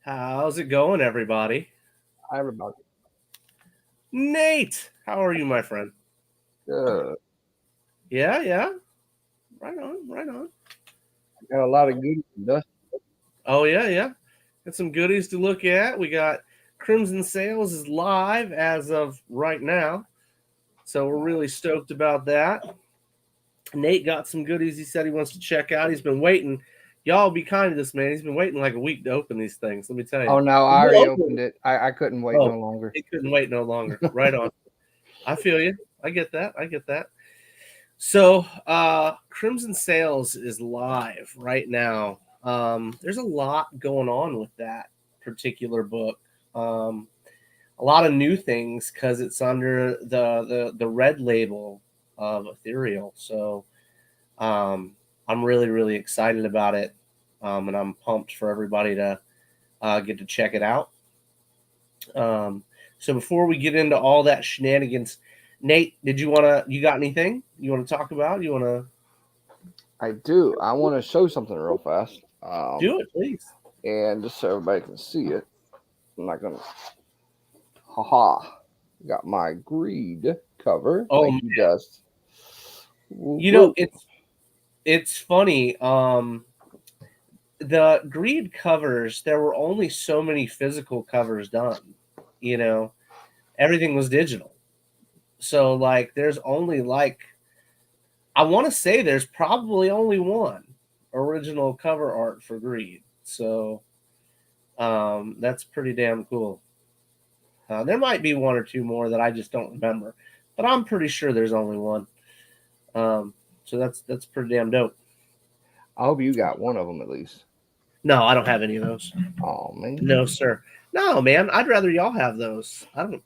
How's it going, everybody? Hi, everybody. Nate, how are you, my friend? Good. Yeah. Right on. Got a lot of good stuff. Oh, yeah. Got some goodies to look at. We got Crimson Sales is live as of right now. So we're really stoked about that. Nate got some goodies he said he wants to check out. He's been waiting. Y'all be kind to this man. He's been waiting like a week to open these things. Let me tell you. Oh no, I already opened it. I couldn't wait Oh, no longer. he couldn't wait no longer. Right on. I feel you. I get that. So, Crimson Sales is live right now. There's a lot going on with that particular book. A lot of new things because it's under the red label of Ethereal. So, I'm really excited about it, and I'm pumped for everybody to get to check it out. So before we get into all that shenanigans, Nate, you got anything you want to talk about? You want to I do. I want to show something real fast. do it, please? And just so everybody can see it, I'm not gonna. Haha. Got my greed cover. Oh, Thank you, Dust. you know, Whoop. it's funny. The greed covers, there were only so many physical covers done. You know, everything was digital. So like, there's only like, I want to say there's probably only one original cover art for greed. So that's pretty damn cool. There might be one or two more that I just don't remember, but I'm pretty sure there's only one. So that's pretty damn dope. I hope you got one of them at least. No, I don't have any of those. Oh man. No, sir. No, man. I'd rather y'all have those. I don't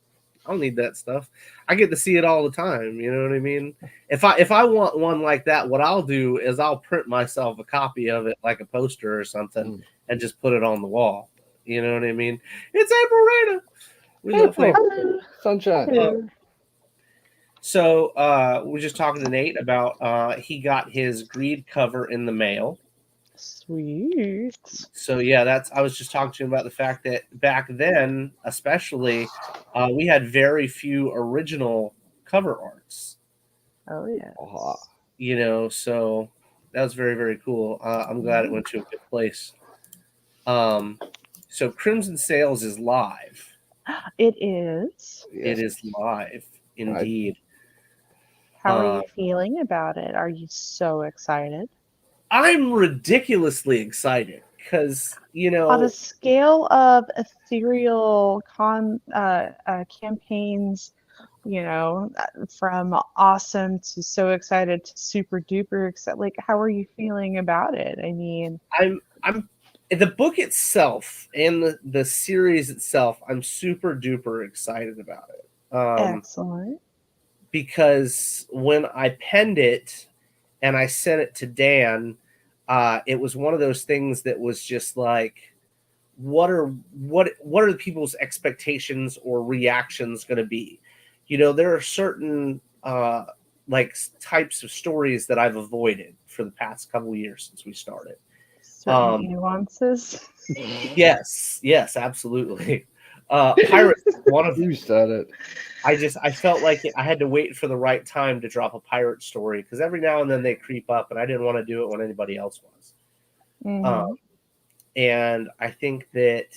need that stuff. I get to see it all the time. You know what I mean? If I want one like that, what I'll do is I'll print myself a copy of it, like a poster or something, and just put it on the wall. You know what I mean? It's April Rita. We love April. Sunshine. So we're just talking to Nate about he got his greed cover in the mail. Sweet. So yeah, I was just talking to him about the fact that back then, especially, we had very few original cover arts. Oh yeah. You know, so that was very cool. I'm glad it went to a good place. So Crimson Sales is live. It is. It is live, indeed. How are you feeling about it? Are you so excited? I'm ridiculously excited because, you know, on a scale of ethereal campaigns, you know, from awesome to so excited to super duper excited. Like, how are you feeling about it? I mean, I'm the book itself and the series itself. I'm super duper excited about it. Excellent. Because when I penned it and I sent it to Dan, it was one of those things that was just like, what are the people's expectations or reactions going to be? You know, there are certain like types of stories that I've avoided for the past couple of years since we started. Certain nuances. Yes, absolutely. Pirates, one of them. You said it. I felt like I had to wait for the right time to drop a pirate story because every now and then they creep up, and I didn't want to do it when anybody else was. And I think that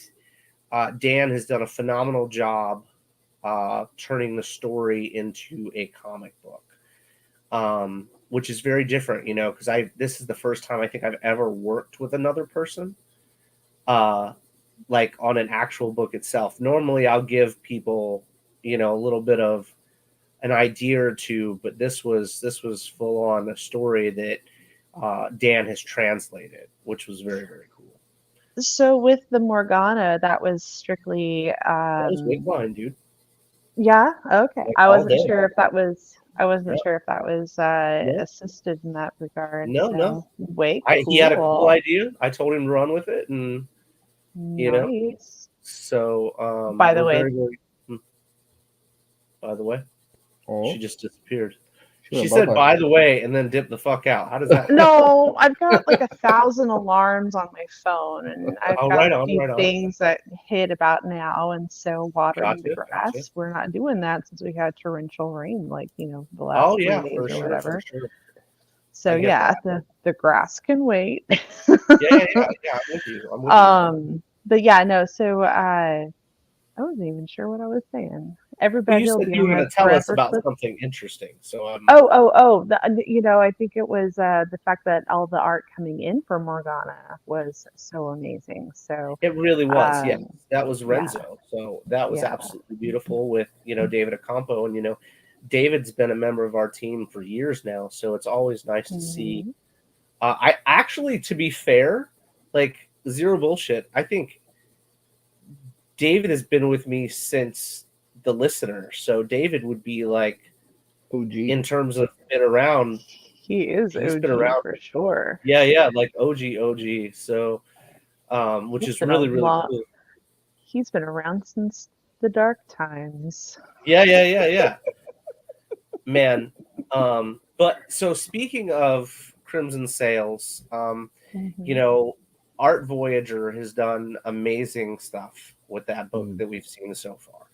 Dan has done a phenomenal job turning the story into a comic book, which is very different, you know, because this is the first time I think I've ever worked with another person, like on an actual book itself. Normally, I'll give people, you know, a little bit of an idea or two, but this was full on a story that Dan has translated, which was very cool. So with the Morgana, that was strictly That was Wickline, dude. Yeah, okay. Like I wasn't day. sure if that was assisted in that regard. No. Way cool. He had a cool idea. I told him to run with it, and you know. So by the way, by the way, she just disappeared. She said, by the way, and then dip the fuck out. How does that work? No, I've got like 1,000 alarms on my phone, and I've Oh, got right a on, few right on. things that hit about now, and so watering the Gotcha, grass, gotcha. we're not doing that since we had torrential rain, like, the last Oh, 3 yeah, days for or sure, for whatever. sure. So I get yeah, that. the grass can wait. Yeah, I'm with you. I'm with you. But yeah, no, so I wasn't even sure what I was saying. Well, Everybody you will said be you on were my going to tell us forever about list. something interesting. So I think it was the fact that all the art coming in for Morgana was so amazing. So, it really was. Yes, um, that was yeah, Renzo. So that was yeah. absolutely beautiful with, David Acampo. And, David's been a member of our team for years now. So it's always nice to see. Mhm. I actually, to be fair, like zero bullshit, I think David has been with me since the listener. So David would be like, OG. in terms of been around, He is he's been OG around. for sure. Yeah, like OG. So, which He's is been a really, really lot. cool. He's been around since the dark times. Yeah. Man. But so speaking of Crimson Sales, you Mhm. know, Art Voyager has done amazing stuff with that book Mm. that we've seen so far.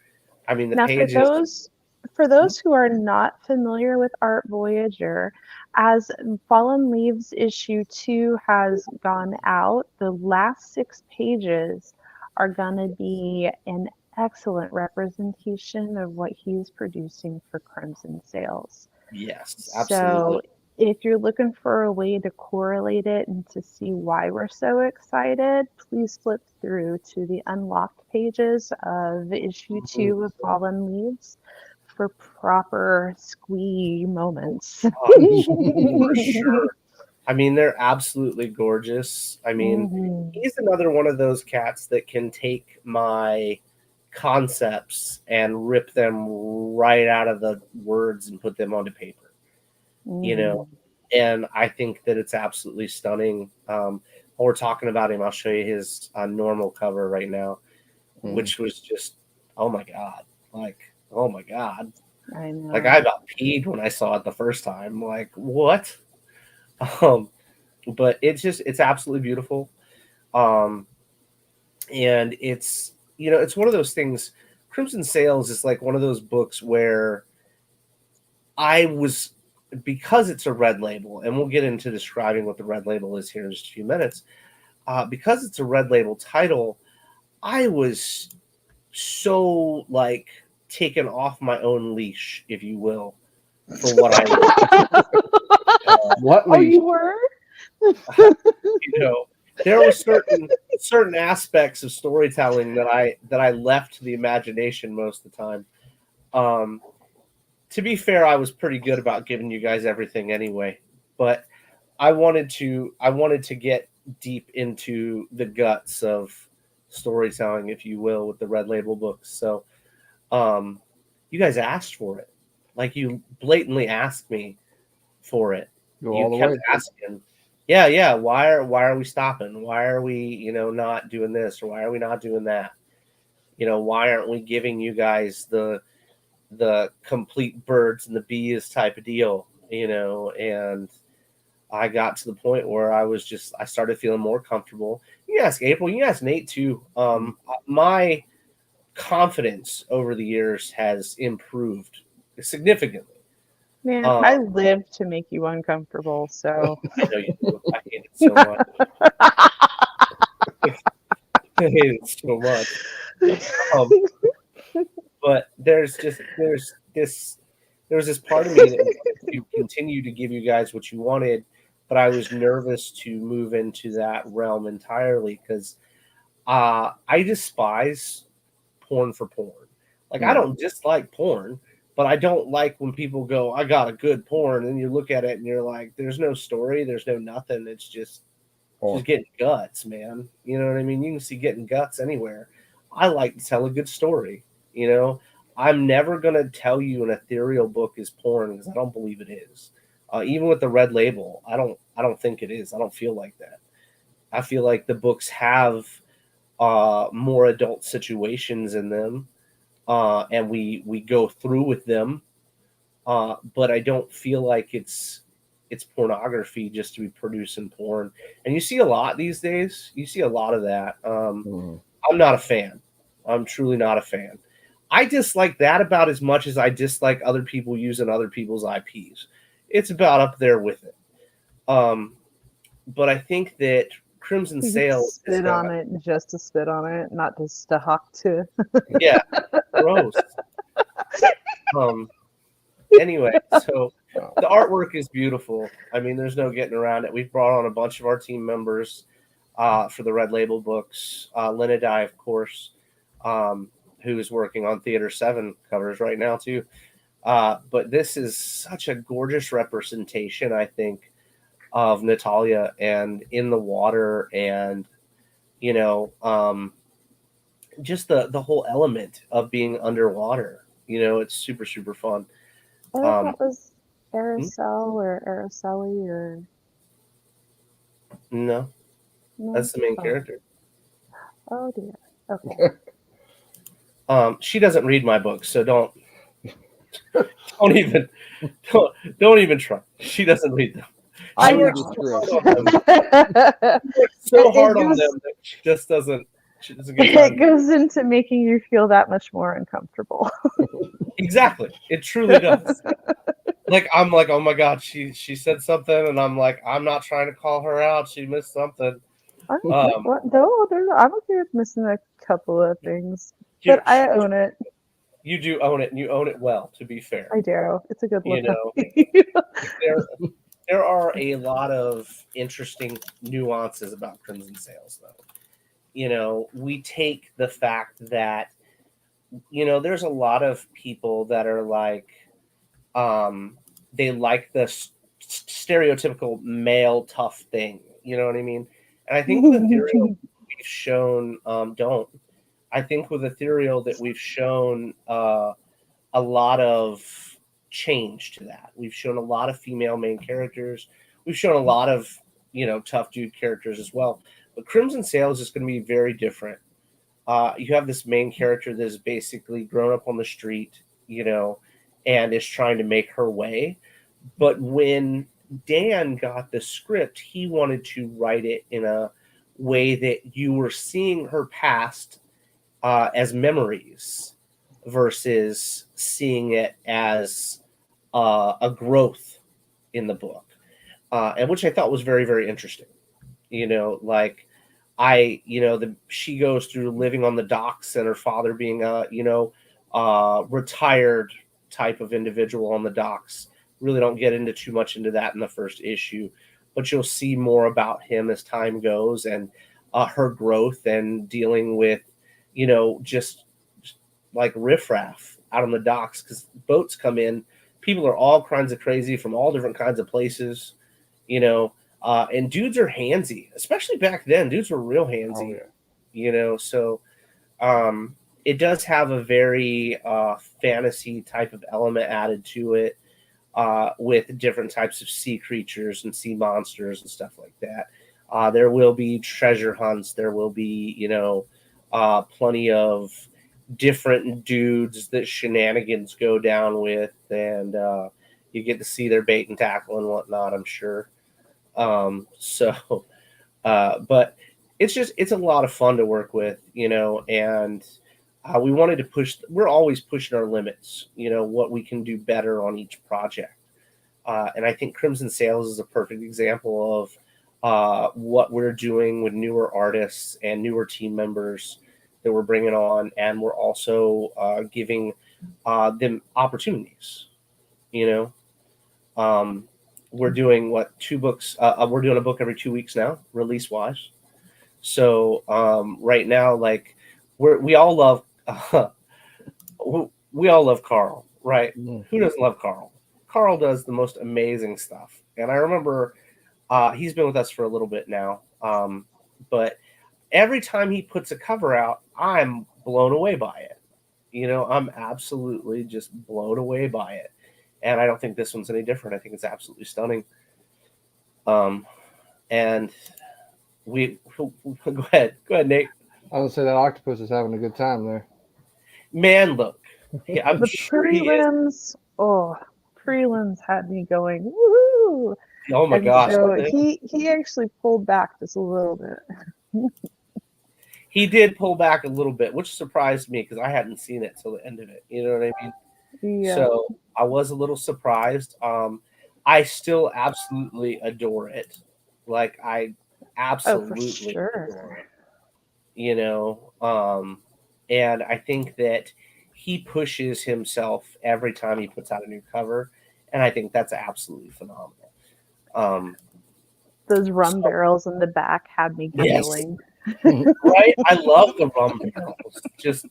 I mean, the Now, pages. for those who are not familiar with Art Voyager, as Fallen Leaves issue 2 has gone out, the last 6 pages are going to be an excellent representation of what he's producing for Crimson Sales. Yes, So, absolutely. if you're looking for a way to correlate it and to see why we're so excited, please flip through to the unlocked pages of issue Mhm. 2 of Fallen Leaves for proper squee moments. For sure. I mean, they're absolutely gorgeous. I mean, Mhm. he's another one of those cats that can take my concepts and rip them right out of the words and put them onto paper, you know. Mhm. And I think that it's absolutely stunning. While we're talking about him, I'll show you his normal cover right now, Mm. which was just, oh my God. Like, oh my God. I Like, I know. about peed when I saw it the first time. Like, what? Um, but it's absolutely beautiful. Um, and it's one of those things. Crimson Sales is like one of those books where I was, because it's a red label, and we'll get into describing what the red label is here in just a few minutes. Because it's a red label title, I was so like taken off my own leash, if you will, for what I What Oh, leash? you were? you know there were certain aspects of storytelling that I left to the imagination most of the time. um to be fair, I was pretty good about giving you guys everything anyway, but I wanted to get deep into the guts of storytelling, if you will, with the red label books. So um you guys asked for it. Like, you blatantly asked me for it. Go You all the kept way. asking, yeah, why are we stopping? Why are we, not doing this, or why are we not doing that? Why aren't we giving you guys the complete birds and the bees type of deal? And I got to the point where I started feeling more comfortable. You can ask April, you can ask Nate too. My confidence over the years has improved significantly. Man, Um, I live to make you uncomfortable, so. I know you do. I hate it so much. I hate it so much. Um, but there's this part of me that wanted to continue to give you guys what you wanted, but I was nervous to move into that realm entirely because I despise porn for porn. Like, I Mm. don't dislike porn, but I don't like when people go, "I got a good porn," and you look at it and you're like, "There's no story, there's no nothing. It's just getting guts, man." You know what I mean? You can see getting guts anywhere. I like to tell a good story. You know, I'm never gonna tell you an ethereal book is porn because I don't believe it is. Even with the red label, I don't think it is. I don't feel like that. I feel like the books have more adult situations in them, and we go through with them. but I don't feel like it's pornography just to be producing porn. And you see a lot these days. You see a lot of that. I'm not a fan. I'm truly not a fan. I dislike that about as much as I dislike other people using other people's IPs. It's about up there with it. But I think that Crimson You Sail spit on it just to spit on it, not just to hawk to. Yeah, gross. Anyway, so the artwork is beautiful. I mean, there's no getting around it. We've brought on a bunch of our team members for the Red Label books. Linadai, of course, who is working on Theater 7 covers right now, too. But this is such a gorgeous representation, I think, of Natalia and in the water and, you know, just the whole element of being underwater. You know, it's super, super fun. I thought that was Araceli or Araceli or No, that's the main character. Oh dear. Okay. She doesn't read my books, so don't even try. She doesn't read them. I She read works the so hard on them that she just doesn't. She doesn't get it goes into making you feel that much more uncomfortable. Exactly, it truly does. Like I'm like, oh my god, she said something, and I'm like, I'm not trying to call her out. She missed something. I'm okay with missing a couple of things, but I own it. You do own it, and you own it well. To be fair, I do. It's a good look. You know, there are a lot of interesting nuances about Crimson Sails, though. You know, we take the fact that, you know, there's a lot of people that are like, they like the stereotypical male tough thing. You know what I mean? And I think with Ethereal we've shown don't. I think with Ethereal that we've shown a lot of change to that. We've shown a lot of female main characters. We've shown a lot of, you know, tough dude characters as well. But Crimson Sails is going to be very different. You have this main character that is basically grown up on the street, you know, and is trying to make her way. But when Dan got the script, he wanted to write it in a way that you were seeing her past as memories versus seeing it as a growth in the book, and which I thought was very, very interesting. You know, like she goes through living on the docks and her father being a, you know, retired type of individual on the docks. Really don't get into too much into that in the first issue, but you'll see more about him as time goes and her growth and dealing with, you know, just like riffraff out on the docks because boats come in. People are all kinds of crazy from all different kinds of places, you know, and dudes are handsy, especially back then. Dudes were real handsy, you know, so it does have a very fantasy type of element added to it with different types of sea creatures and sea monsters and stuff like that. There will be treasure hunts. There will be, you know, plenty of different dudes that shenanigans go down with, and you get to see their bait and tackle and whatnot, I'm sure. But it's a lot of fun to work with, you know, and we wanted to we're always pushing our limits, you know, what we can do better on each project. And I think Crimson Sails is a perfect example of what we're doing with newer artists and newer team members that we're bringing on, and we're also giving them opportunities. You know, we're doing 2 books. We're doing a book every 2 weeks now, release wise. So right now, like we all love Carl, right? Who doesn't love Carl? Carl does the most amazing stuff, and I remember he's been with us for a little bit now, but every time he puts a cover out, I'm blown away by it. You know, I'm absolutely just blown away by it. And I don't think this one's any different. I think it's absolutely stunning. And go ahead, Nate. I would say that octopus is having a good time there. Man, look, I'm the sure he is. prelims, prelims had me going, woohoo! Oh my And gosh. so he actually pulled back just a little bit. He did pull back a little bit, which surprised me because I hadn't seen it till the end of it. You know what I mean? Yeah. So I was a little surprised. I still absolutely adore it. Like I Oh, for absolutely sure. adore it. You know, and I think that he pushes himself every time he puts out a new cover, and I think that's absolutely phenomenal. Um, Those rum so barrels in the back had me yes, giggling. right. I love the rum barrels. Just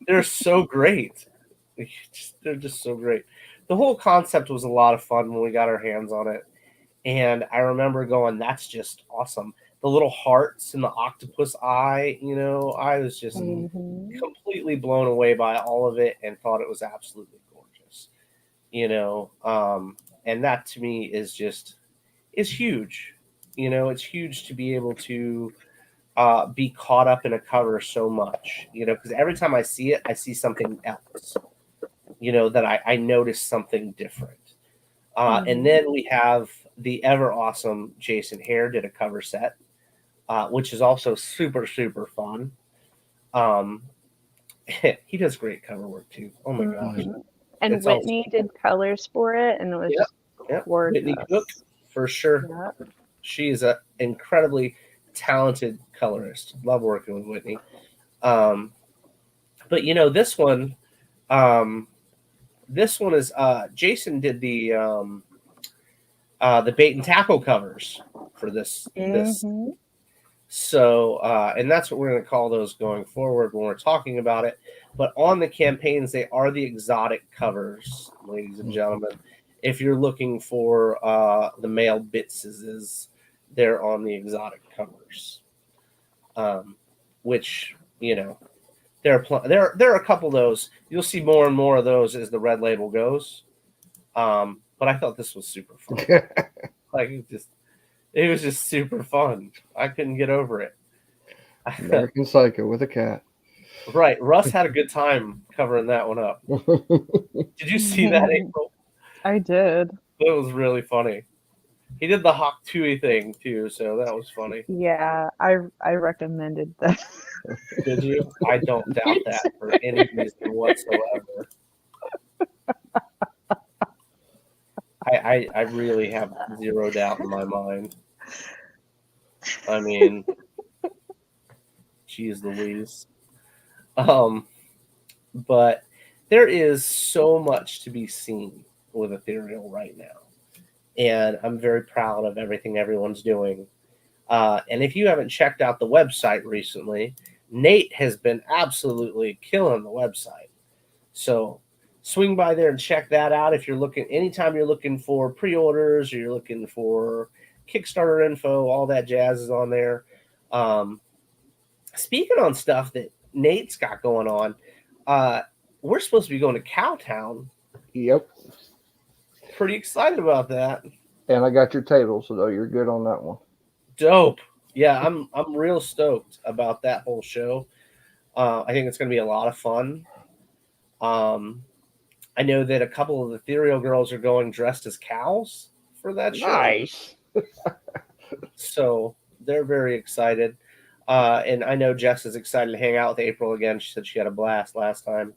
they're so great. They're just so great. The whole concept was a lot of fun when we got our hands on it. And I remember going, that's just awesome. The little hearts and the octopus eye, you know, I was just Mhm. completely blown away by all of it and thought it was absolutely gorgeous, you know. And that to me is huge. You know, it's huge to be able to be caught up in a cover so much, you know, because every time I see it, I see something else, you know, that I notice something different. And then we have the ever awesome Jason Hare did a cover set, which is also super, super fun. Um, he does great cover work too. Oh my gosh. Mhm. And It's also, Whitney did colors for it, and it was yep, just yep. Whitney Cook, gorgeous. for sure. Yeah. She is an incredibly talented colorist. Love working with Whitney. Um, but you know, um, this one is Jason did the bait and tackle covers for this. Mhm. So and that's what we're going to call those going forward when we're talking about it. But on the campaigns, they are the exotic covers, ladies and gentlemen. If you're looking for the male bitses, they're on the exotic covers, which you know there are a couple of those. You'll see more and more of those as the red label goes. But I thought this was super fun. Like it was just super fun. I couldn't get over it. American Psycho with a cat. Right, Russ had a good time covering that one up. Did you see that, April? I did. It was really funny. He did the Hawk Tui thing too, so that was funny. Yeah, I recommended that. Did you? I don't doubt that for any reason whatsoever. I really have zero doubt in my mind. I mean, geez Louise. Um, but there is so much to be seen with Ethereal right now. And I'm very proud of everything everyone's doing. And if you haven't checked out the website recently, Nate has been absolutely killing the website. So swing by there and check that out. If you're looking, anytime you're looking for pre-orders or you're looking for Kickstarter info, all that jazz is on there. Um, Speaking on stuff that Nate's got going on, we're supposed to be going to Cowtown. Yep. Pretty excited about that. And I got your table, so you're good on that one. Dope. Yeah, I'm real stoked about that whole show. I think it's going to be a lot of fun. I know that a couple of the Ethereal girls are going dressed as cows for that show. Nice. So they're very excited. And I know Jess is excited to hang out with April again. She said she had a blast last time.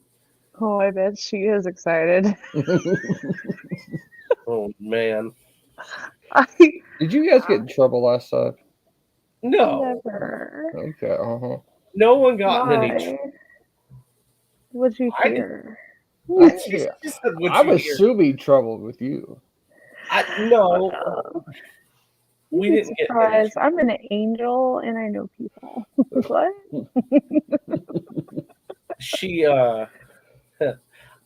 Oh, I bet she is excited. Oh man. Did you guys get in trouble last time? No. Never. Okay. No one got in any Why? trouble. What'd you I did. hear? She said, "What'd I'm you hear?" assuming trouble with you. No, You'd we be didn't get in any surprised. trouble. I'm an angel and I know people. What? She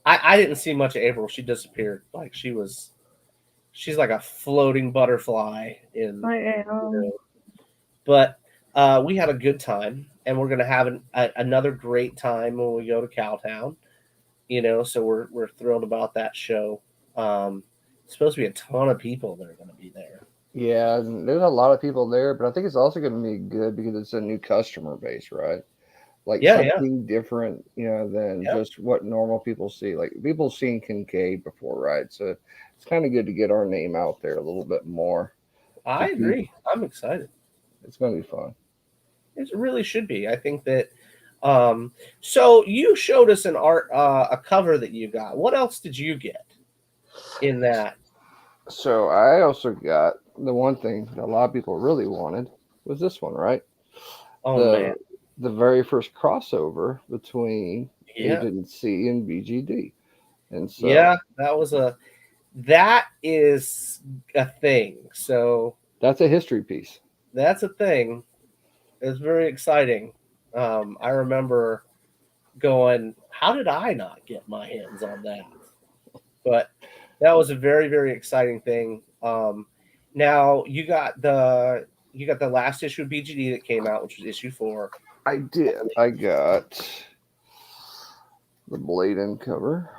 I didn't see much of April. She disappeared. Like she's like a floating butterfly in I you am. know. But we had a good time, and we're gonna have another great time when we go to Cowtown. You know, so we're thrilled about that show. It's supposed to be a ton of people that are going to be there. Yeah, and there's a lot of people there, but I think it's also going to be good because it's a new customer base, right? like Yeah, yeah, something different, than yeah. just what normal people see. Like people seen Kincaid before, right? So it's kind of good to get our name out there a little bit more to I people. agree. I'm excited. It's gonna be fun. It really should be. I think that. Um, so you showed us an art, a cover that you got. What else did you get in that? So I also got the one thing that a lot of people really wanted was this one, right? Oh man, The the very first crossover between yeah, Agency and BGD. And so yeah. That is a thing. So that's a history piece. that's a thing. It's very exciting. I remember going, how did I not get my hands on that? But that was a very, very exciting thing. Now you got the last issue of BGD that came out, which was issue 4. I did. I got the Blade End cover.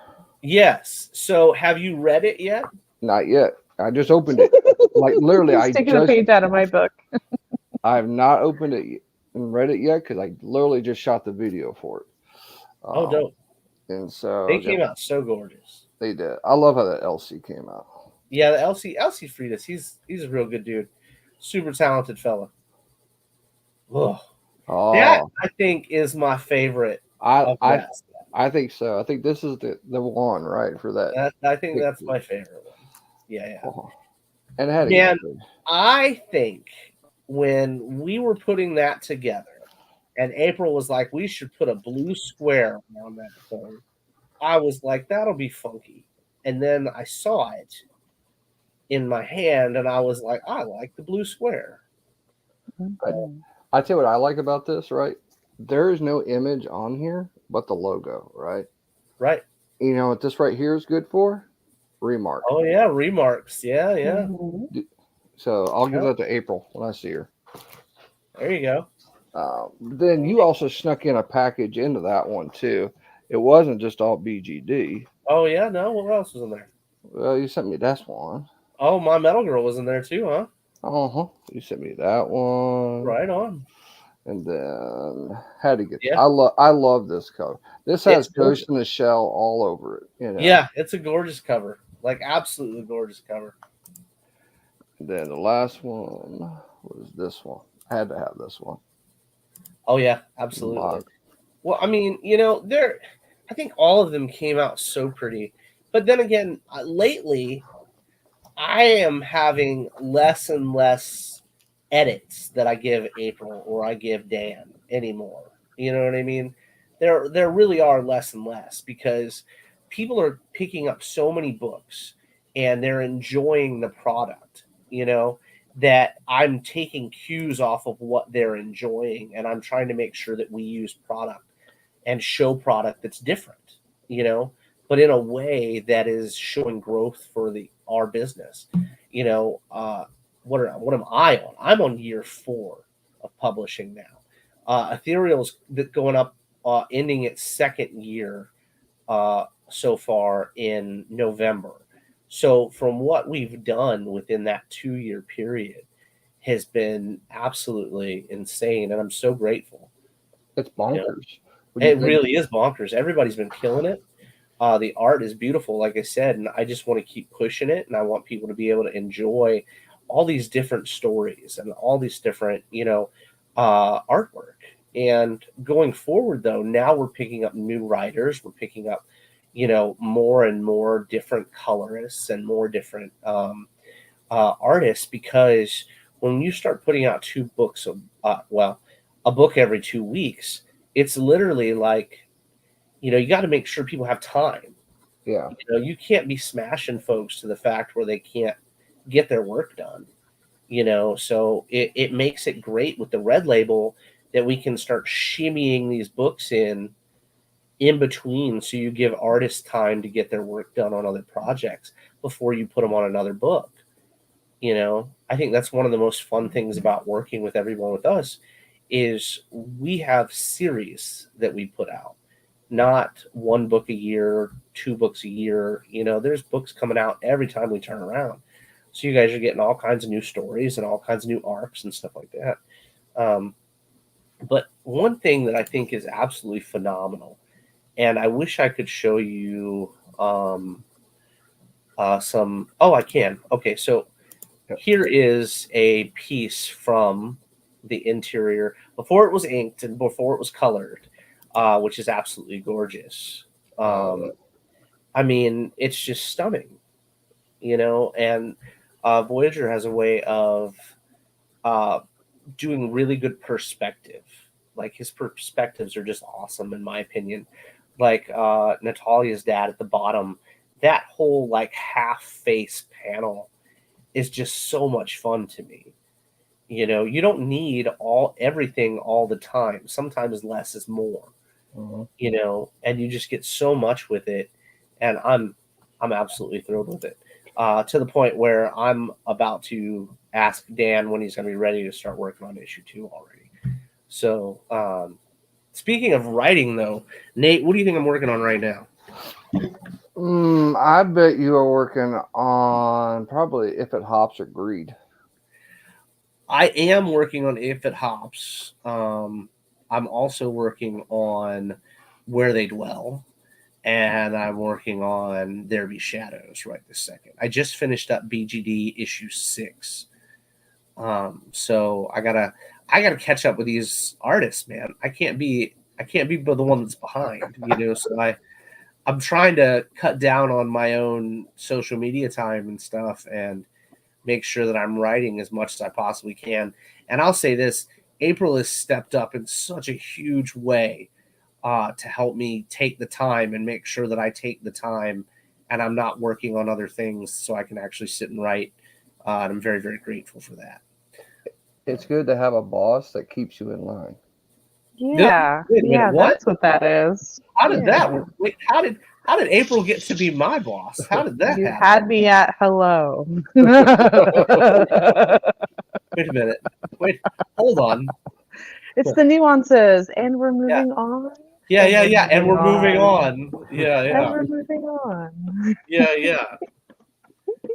Yes. So have you read it yet? Not yet. I just opened it. Like literally, He's taking a page out of my book. I have not opened it and read it yet because I literally just shot the video for it. Oh, Um, don't. and so They got, came out so gorgeous. they did. I love how that LC came out. Yeah, the LC Freitas, he's a real good dude. Super talented fella. Oh, that Oh, I think is my favorite I of I that stuff. I think so. I think this is the one right for that. I think that's picture. my favorite one. Yeah, yeah. Oh, and it had a Man, good. I think when we were putting that together, and April was like, we should put a blue square on that thing. I was like, that'll be funky. And then I saw it in my hand, and I was like, I like the blue square. I, Mhm. I tell you what I like about this, right? There is no image on here but the logo, right? Right. You know what this right here is good for? Remark. Oh yeah, remarks. Yeah, yeah. Mhm. So I'll give Yep. that to April when I see her. There you go. Then you also snuck in a package into that one too. It wasn't just all BGD. Oh yeah, no, what else was in there? Well, you sent me this one. Oh, my metal girl was in there too, huh? Uh huh. You sent me that one, Right on. and then had to get. Yeah, I love this cover. This has it's Ghost gorgeous. in the Shell all over it. Yeah, it's a gorgeous cover. Like absolutely gorgeous cover. And then the last one was this one. I had to have this one. Oh yeah, absolutely. Box. Well, I mean, you know, there. I think all of them came out so pretty, but then again, lately I am having less and less edits that I give April or I give Dan anymore. You know what I mean? There really are less and less because people are picking up so many books and they're enjoying the product, you know, that I'm taking cues off of what they're enjoying and I'm trying to make sure that we use product and show product that's different, you know, but in a way that is showing growth for the our business. You know, what am I on? I'm on year 4 of publishing now. Ethereal's going up, ending its second year so far in November. So from what we've done within that 2 year period has been absolutely insane, and I'm so grateful. It's You know, bonkers. When you it think, really is bonkers. Everybody's been killing it. The art is beautiful, like I said, and I just want to keep pushing it. And I want people to be able to enjoy all these different stories and all these different, artwork. And going forward, though, now we're picking up new writers. We're picking up, more and more different colorists and more different artists because when you start putting out 2 books, a book every 2 weeks, it's literally like you got to make sure people have time. yeah, You can't be smashing folks to the fact where they can't get their work done. So it makes it great with the red label that we can start shimmying these books in between so you give artists time to get their work done on other projects before you put them on another book. I think that's one of the most fun things about working with everyone with us is we have series that we put out, not 1 book a year, 2 books a year. There's books coming out every time we turn around. So you guys are getting all kinds of new stories and all kinds of new arcs and stuff like that. Um, But one thing that I think is absolutely phenomenal, and I wish I could show you some. Oh, I can. Okay, so here is a piece from the interior before it was inked and before it was colored, which is absolutely gorgeous. I mean, it's just stunning, and Voyager has a way of uh, doing really good perspective. Like his perspectives are just awesome, in my opinion. Like Natalia's dad at the bottom, that whole like half face panel is just so much fun to me. You don't need everything all the time. Sometimes less is more. And you just get so much with it, and I'm absolutely thrilled with it. To the point where I'm about to ask Dan when he's going to be ready to start working on issue 2 already. So, speaking of writing, though, Nate, what do you think I'm working on right now? I bet you are working on probably If It Hops or Greed. I am working on If It Hops. I'm also working on Where They Dwell, and I'm working on There Be Shadows right this second. I just finished up BGD issue 6. So I gotta catch up with these artists, man. I can't be the one that's behind, So I'm trying to cut down on my own social media time and stuff, and make sure that I'm writing as much as I possibly can. And I'll say this: April has stepped up in such a huge way to help me take the time and make sure that I take the time, and I'm not working on other things, so I can actually sit and write. And I'm very, very grateful for that. It's good to have a boss that keeps you in line. Yeah, Wait a minute, yeah, what? that's what that is. How did Yeah. that work? Wait, how did April get to be my boss? How did that You happen? had me at hello. Wait a minute. Wait, hold on. It's the nuances, and we're Yeah. moving on. Yeah. And we're moving on. And Yeah. we're moving on. Yeah.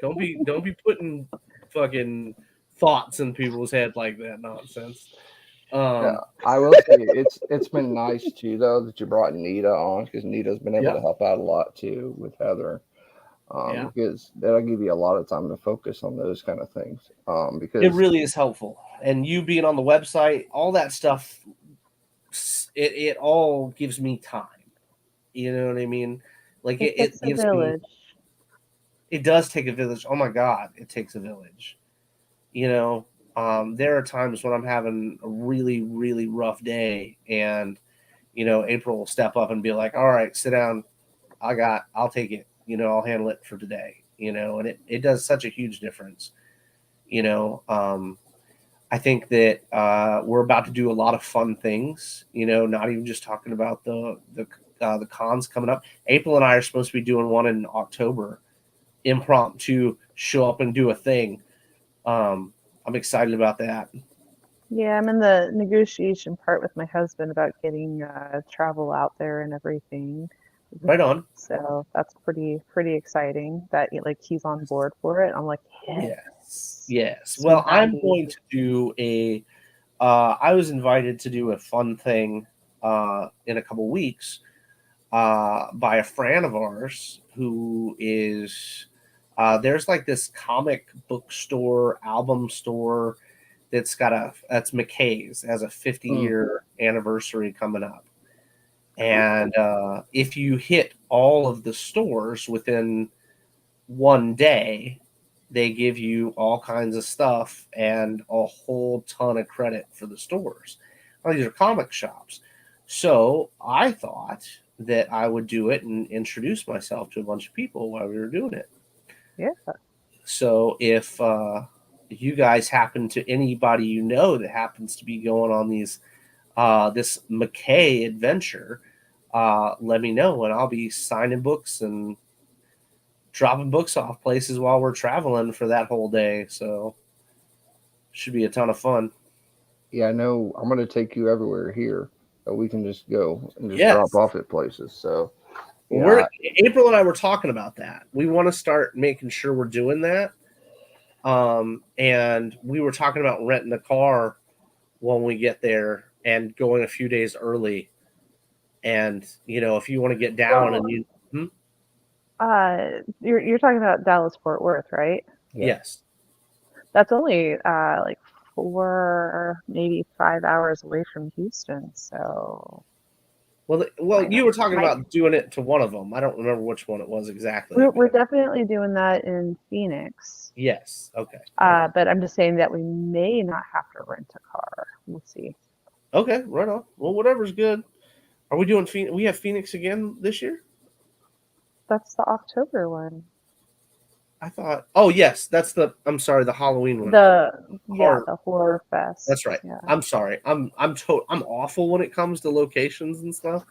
Don't be putting fucking thoughts in people's head like that nonsense. Yeah, I will say it's been nice too though that you brought Nita on, because Nita's been able to help out a lot too with Heather. Because that'll give you a lot of time to focus on those kind of things. Because it really is helpful, and you being on the website, all that stuff, it all gives me time. You know what I mean? Like it gives me. It does take a village. Oh my God, it takes a village. There are times when I'm having a really, really rough day, and April will step up and be like, "All right, sit down. I'll take it. I'll handle it for today." And it does such a huge difference. I think that we're about to do a lot of fun things. Not even just talking about the cons coming up. April and I are supposed to be doing one in October, impromptu, show up and do a thing. I'm excited about that. Yeah, I'm in the negotiation part with my husband about getting travel out there and everything. Right on. So that's pretty exciting that he's on board for it. I'm like, yes. So well, I'm going to do I was invited to do a fun thing in a couple weeks by a friend of ours who is there's like this comic book store, album store that's McKay's, has a 50-year anniversary coming up. And if you hit all of the stores within one day, they give you all kinds of stuff and a whole ton of credit for the stores. Well, these are comic shops. So I thought that I would do it and introduce myself to a bunch of people while we were doing it. Yeah. So if you guys happen to, anybody that happens to be going on these this McKay adventure, let me know, and I'll be signing books and dropping books off places while we're traveling for that whole day. So should be a ton of fun. Yeah, I know. I'm going to take you everywhere here, so we can just go and just drop off at places. So April and I were talking about that. We want to start making sure we're doing that. And we were talking about renting a car when we get there and going a few days early. And if you want to get down and you, You're talking about Dallas Fort Worth, right? Yeah. yes, That's only like 4, maybe 5 hours away from Houston. So well, you were talking about doing it to one of them. I don't remember which one it was exactly. We're definitely doing that in Phoenix. Yes. Okay. But I'm just saying that we may not have to rent a car. We'll see. Okay, right on. Well, whatever's good. Are we doing Phoenix? We have Phoenix again this year? That's the October one. I thought. Oh yes, that's the. I'm sorry, the Halloween one. The Horror Fest. That's right. Yeah. I'm sorry. I'm awful when it comes to locations and stuff.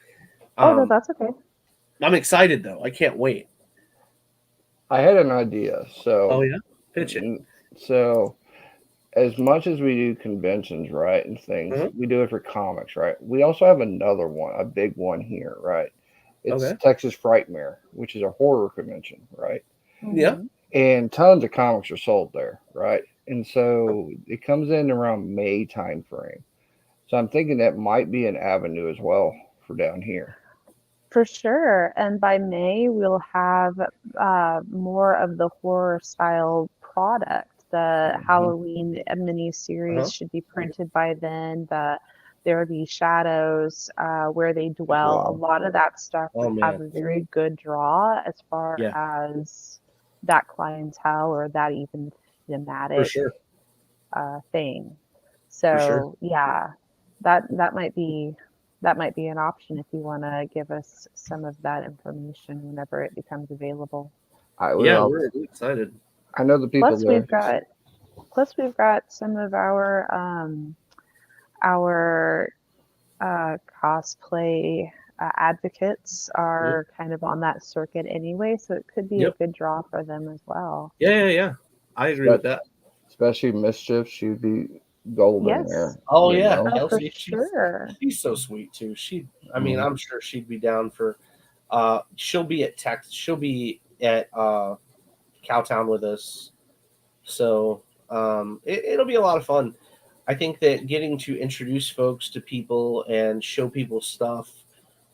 No, that's okay. I'm excited though. I can't wait. I had an idea. So. Oh yeah, pitch it. So, as much as we do conventions, right, and things, we do it for comics, right? We also have another one, a big one here, right? It's Texas Frightmare, which is a horror convention, right? Yeah. And tons of comics are sold there, right? And so it comes in around May time frame. So I'm thinking that might be an avenue as well for down here. For sure. And by May, we'll have more of the horror style product. The Halloween mini series should be printed by then. There will be Shadows, Where They Dwell. A lot of that stuff would have a very good draw as far as that clientele or that even thematic thing. So yeah, that might be an option if you want to give us some of that information whenever it becomes available. We're really excited. I know the people there. Plus we've got some of our cosplay advocates are kind of on that circuit anyway, so it could be a good draw for them as well. Yeah. I agree with that. Especially Mischief, she'd be golden there. Oh yeah, Kelsey, sure. She's so sweet too. I mean, I'm sure she'd be down for. She'll be at Cowtown with us, so it'll be a lot of fun. I think that getting to introduce folks to people and show people stuff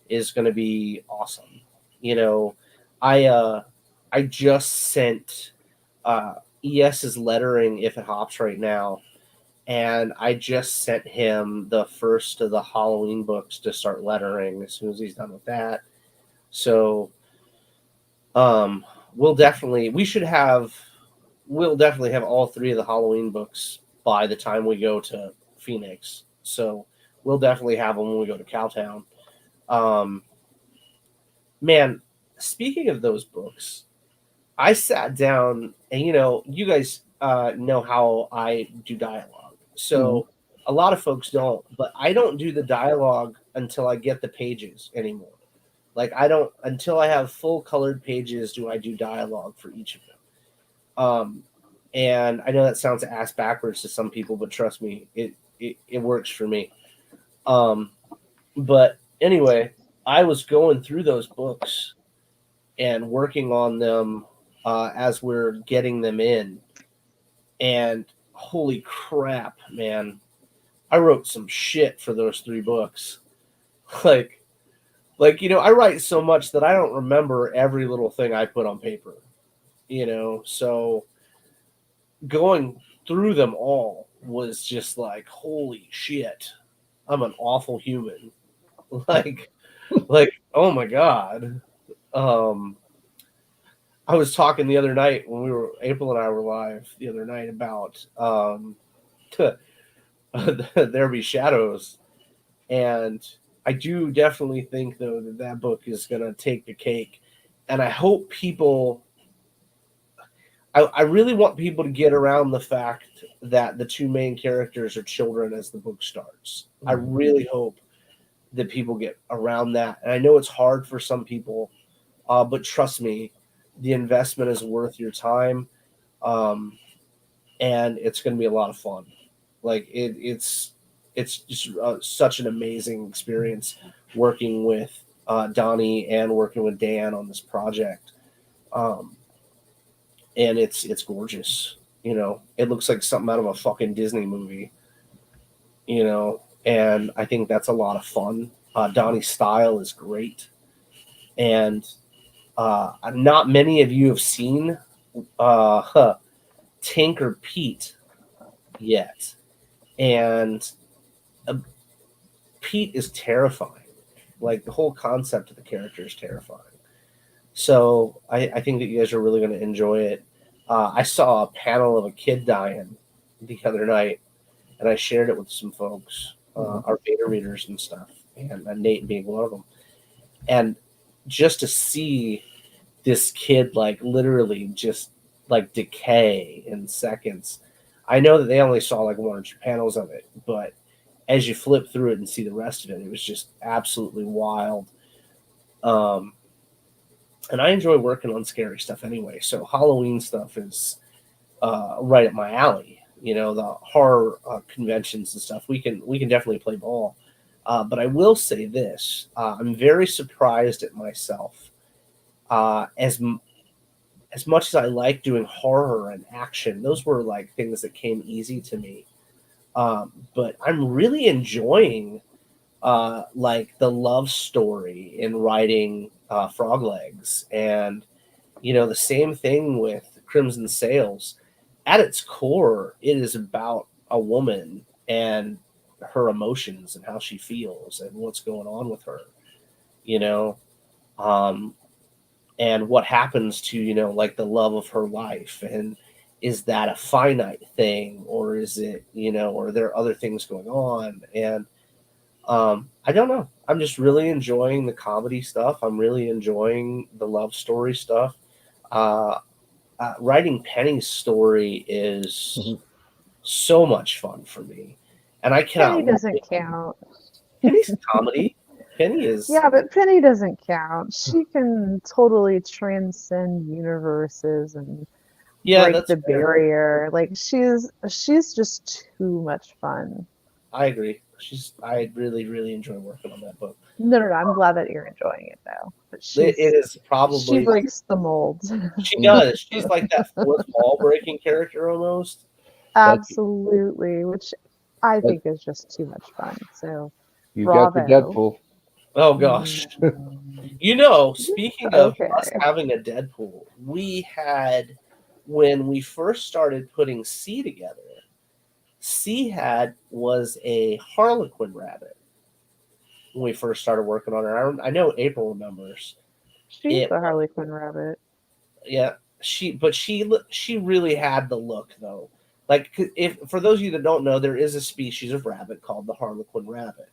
is going to be awesome. I just sent ES's lettering if it hops right now. And I just sent him the first of the Halloween books to start lettering as soon as he's done with that. So, we'll definitely have all 3 of the Halloween books by the time we go to Phoenix. So we'll definitely have them when we go to Cowtown. Man, speaking of those books, I sat down and you guys know how I do dialogue. So a lot of folks don't, but I don't do the dialogue until I get the pages anymore. Like until I have full colored pages do I do dialogue for each of them. And I know that sounds ass backwards to some people, but trust me, it works for me. But anyway, I was going through those books and working on them as we're getting them in. And holy crap, man. I wrote some shit for those 3 books. Like I write so much that I don't remember every little thing I put on paper. So going through them all was just like, holy shit. I'm an awful human. Like oh my God. I was talking the other night when April and I were live the other night about There Be Shadows. And I do definitely think, though, that book is going to take the cake. And I hope people, I really want people to get around the fact that the 2 main characters are children as the book starts. I really hope that people get around that. And I know it's hard for some people, but trust me, the investment is worth your time, and it's going to be a lot of fun. Like it's just such an amazing experience working with Donnie and working with Dan on this project, and it's gorgeous. It looks like something out of a fucking Disney movie. and I think that's a lot of fun. Donnie's style is great, and not many of you have seen Tink or Pete yet, and uh, Pete is terrifying. Like the whole concept of the character is terrifying. So I think that you guys are really going to enjoy it. I saw a panel of a kid dying the other night, and I shared it with some folks, our beta readers and stuff, and Nate being one of them. And just to see this kid like literally just like decay in seconds. I know that they only saw like one or two panels of it, but as you flip through it and see the rest of it, it was just absolutely wild. Um, and I enjoy working on scary stuff anyway, so Halloween stuff is right up my alley. You know, the horror conventions and stuff. We can definitely play ball. But I will say this: I'm very surprised at myself. As much as I like doing horror and action, those were like things that came easy to me. But I'm really enjoying like the love story in writing Frog Legs, and the same thing with Crimson Sails. At its core, it is about a woman and her emotions and how she feels and what's going on with her. You know, um, and what happens to like the love of her life, and is that a finite thing, or is it or are there other things going on? And I don't know, I'm just really enjoying the comedy stuff. I'm really enjoying the love story stuff. uh, Writing Penny's story is so much fun for me, and I Penny cannot doesn't wait. count. Penny's comedy. Penny is. Yeah, but Penny doesn't count. She can totally transcend universes and Yeah, break that's the fair. barrier. Like she's just too much fun. I agree. I really really enjoy working on that book. No. I'm glad that you're enjoying it though. But It is she probably like, breaks the mold. she does. She's like that fourth wall breaking character almost. But Absolutely, which I but think is just too much fun. So you got your bravo. Deadpool. Oh Mm, gosh. Speaking of us okay. having a Deadpool, we had when we first started putting C together, C had was a Harlequin rabbit when we first started working on it. I know April remembers. She's It a Harley Quinn rabbit. Yeah, she really had the look though. Like if for those of you that don't know, there is a species of rabbit called the Harlequin rabbit,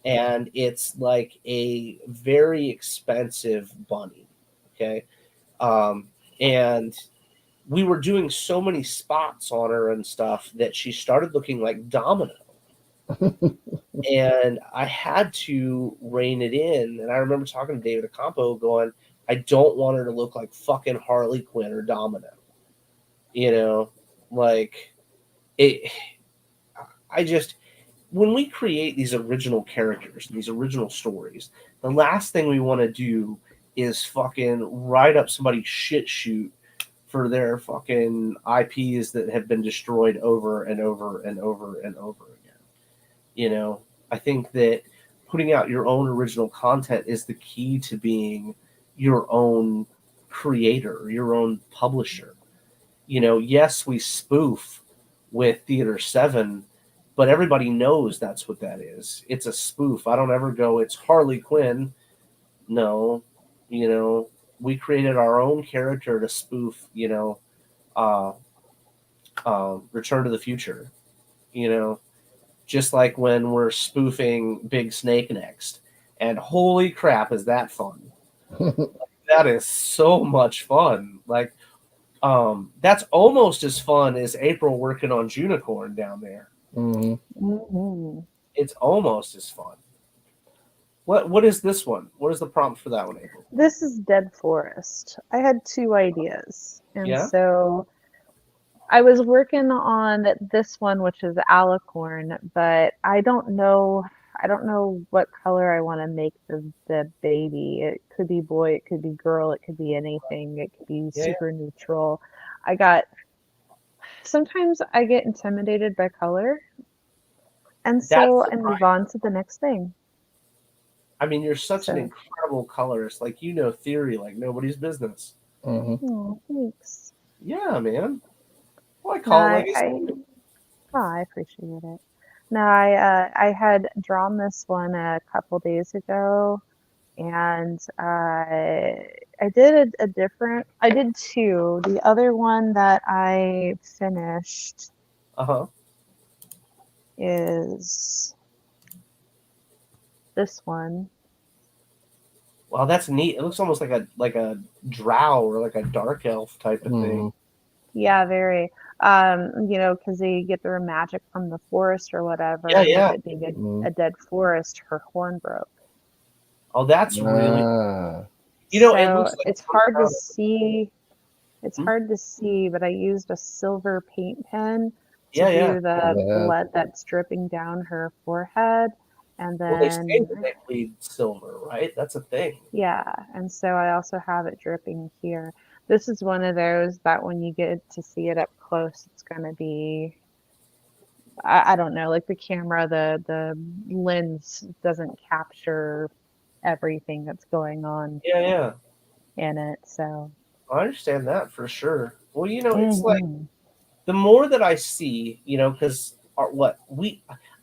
and it's like a very expensive bunny. Okay, and we were doing so many spots on her and stuff that she started looking like Domino, and I had to rein it in. And I remember talking to David Acampo, going, "I don't want her to look like fucking Harley Quinn or Domino." You know, like it. I just when we create these original characters, these original stories, the last thing we want to do is fucking write up somebody's shit shoot for their fucking IPs that have been destroyed over and over and over and over again. I think that putting out your own original content is the key to being your own creator, your own publisher. Yes, we spoof with Theater 7, but everybody knows that's what that is. It's a spoof. I don't ever go, it's Harley Quinn. No, you know, we created our own character to spoof, uh, Return to the Future, you know, just like when we're spoofing Big Snake next. And holy crap, is that fun! That is so much fun. Like, that's almost as fun as April working on Junicorn down there. Mm-hmm. It's almost as fun. What is this one? What is the prompt for that one, April? This is Dead Forest. I had two ideas, and Yeah. so I was working on this one, which is alicorn, but I don't know. I don't know what color I want to make the baby. It could be boy, it could be girl, it could be anything. It could be Yeah. super neutral. Sometimes I get intimidated by color, And so I move on to the next thing. I mean, you're such an incredible colorist. Like, you know theory like nobody's business. Mm-hmm. Oh, thanks. Yeah, man. Well, I call it I appreciate it. No, I had drawn this one a couple days ago, and I did a different. I did two. The other one that I finished is this one. Wow, that's neat. It looks almost like a drow or like a dark elf type of thing. Yeah, very. Because they get their magic from the forest or whatever. Yeah, and yeah. With it being a dead forest, her horn broke. Oh, that's really. So it looks like it's hard to see. It's hard to see, but I used a silver paint pen to do the blood that's dripping down her forehead. And then well, they say that they bleed silver, right? That's a thing. Yeah, and so I also have it dripping here. This is one of those that when you get to see it up close, it's going to be, I don't know, like the camera, the lens doesn't capture everything that's going on in it. So I understand that for sure. Well, it's like the more that I see, because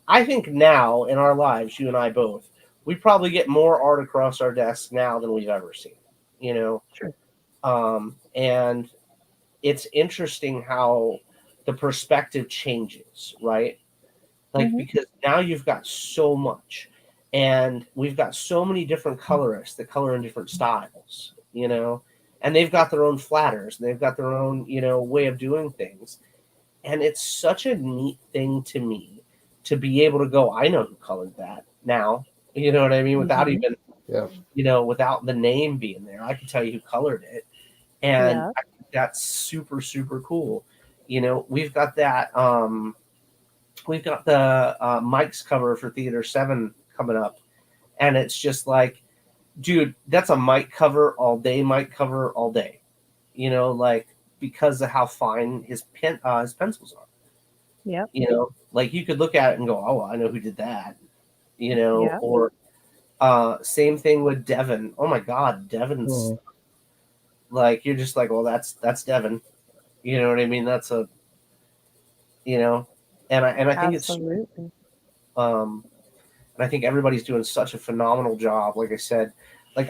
I think now in our lives, you and I both, we probably get more art across our desks now than we've ever seen, True. And it's interesting how the perspective changes, right? Like, because now you've got so much, and we've got so many different colorists that color in different styles, and they've got their own flatters, and they've got their own, way of doing things. And it's such a neat thing to me to be able to go, I know who colored that now, you know what I mean? Without even, without the name being there, I can tell you who colored it. And I think that's super, super cool. We've got that, we've got the Mike's cover for Theater 7 coming up. And it's just like, dude, that's a Mike cover all day, Mike cover all day. Because of how fine his pencils are. Yeah. Like you could look at it and go, oh, I know who did that. Or same thing with Devin. Oh my God, Devin's like, you're just like, well, that's Devin. You know what I mean? That's a, and I think Absolutely. it's and I think everybody's doing such a phenomenal job. Like I said,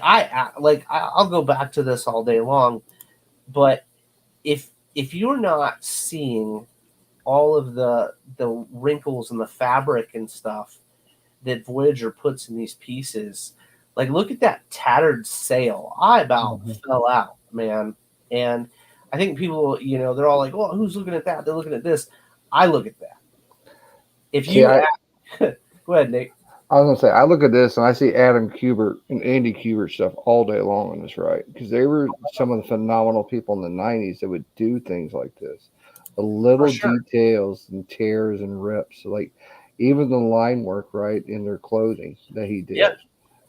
I'll go back to this all day long, but if you're not seeing all of the wrinkles in the fabric and stuff that Voyager puts in these pieces, like look at that tattered sail. I about fell out, man. And I think people, they're all like, well, who's looking at that? They're looking at this. I look at that. If you go ahead, Nate. I was gonna say, I look at this and I see Adam Kubert and Andy Kubert stuff all day long on this, right? Because they were some of the phenomenal people in the '90s that would do things like this, the little details and tears and rips, like even the line work, right, in their clothing that he did.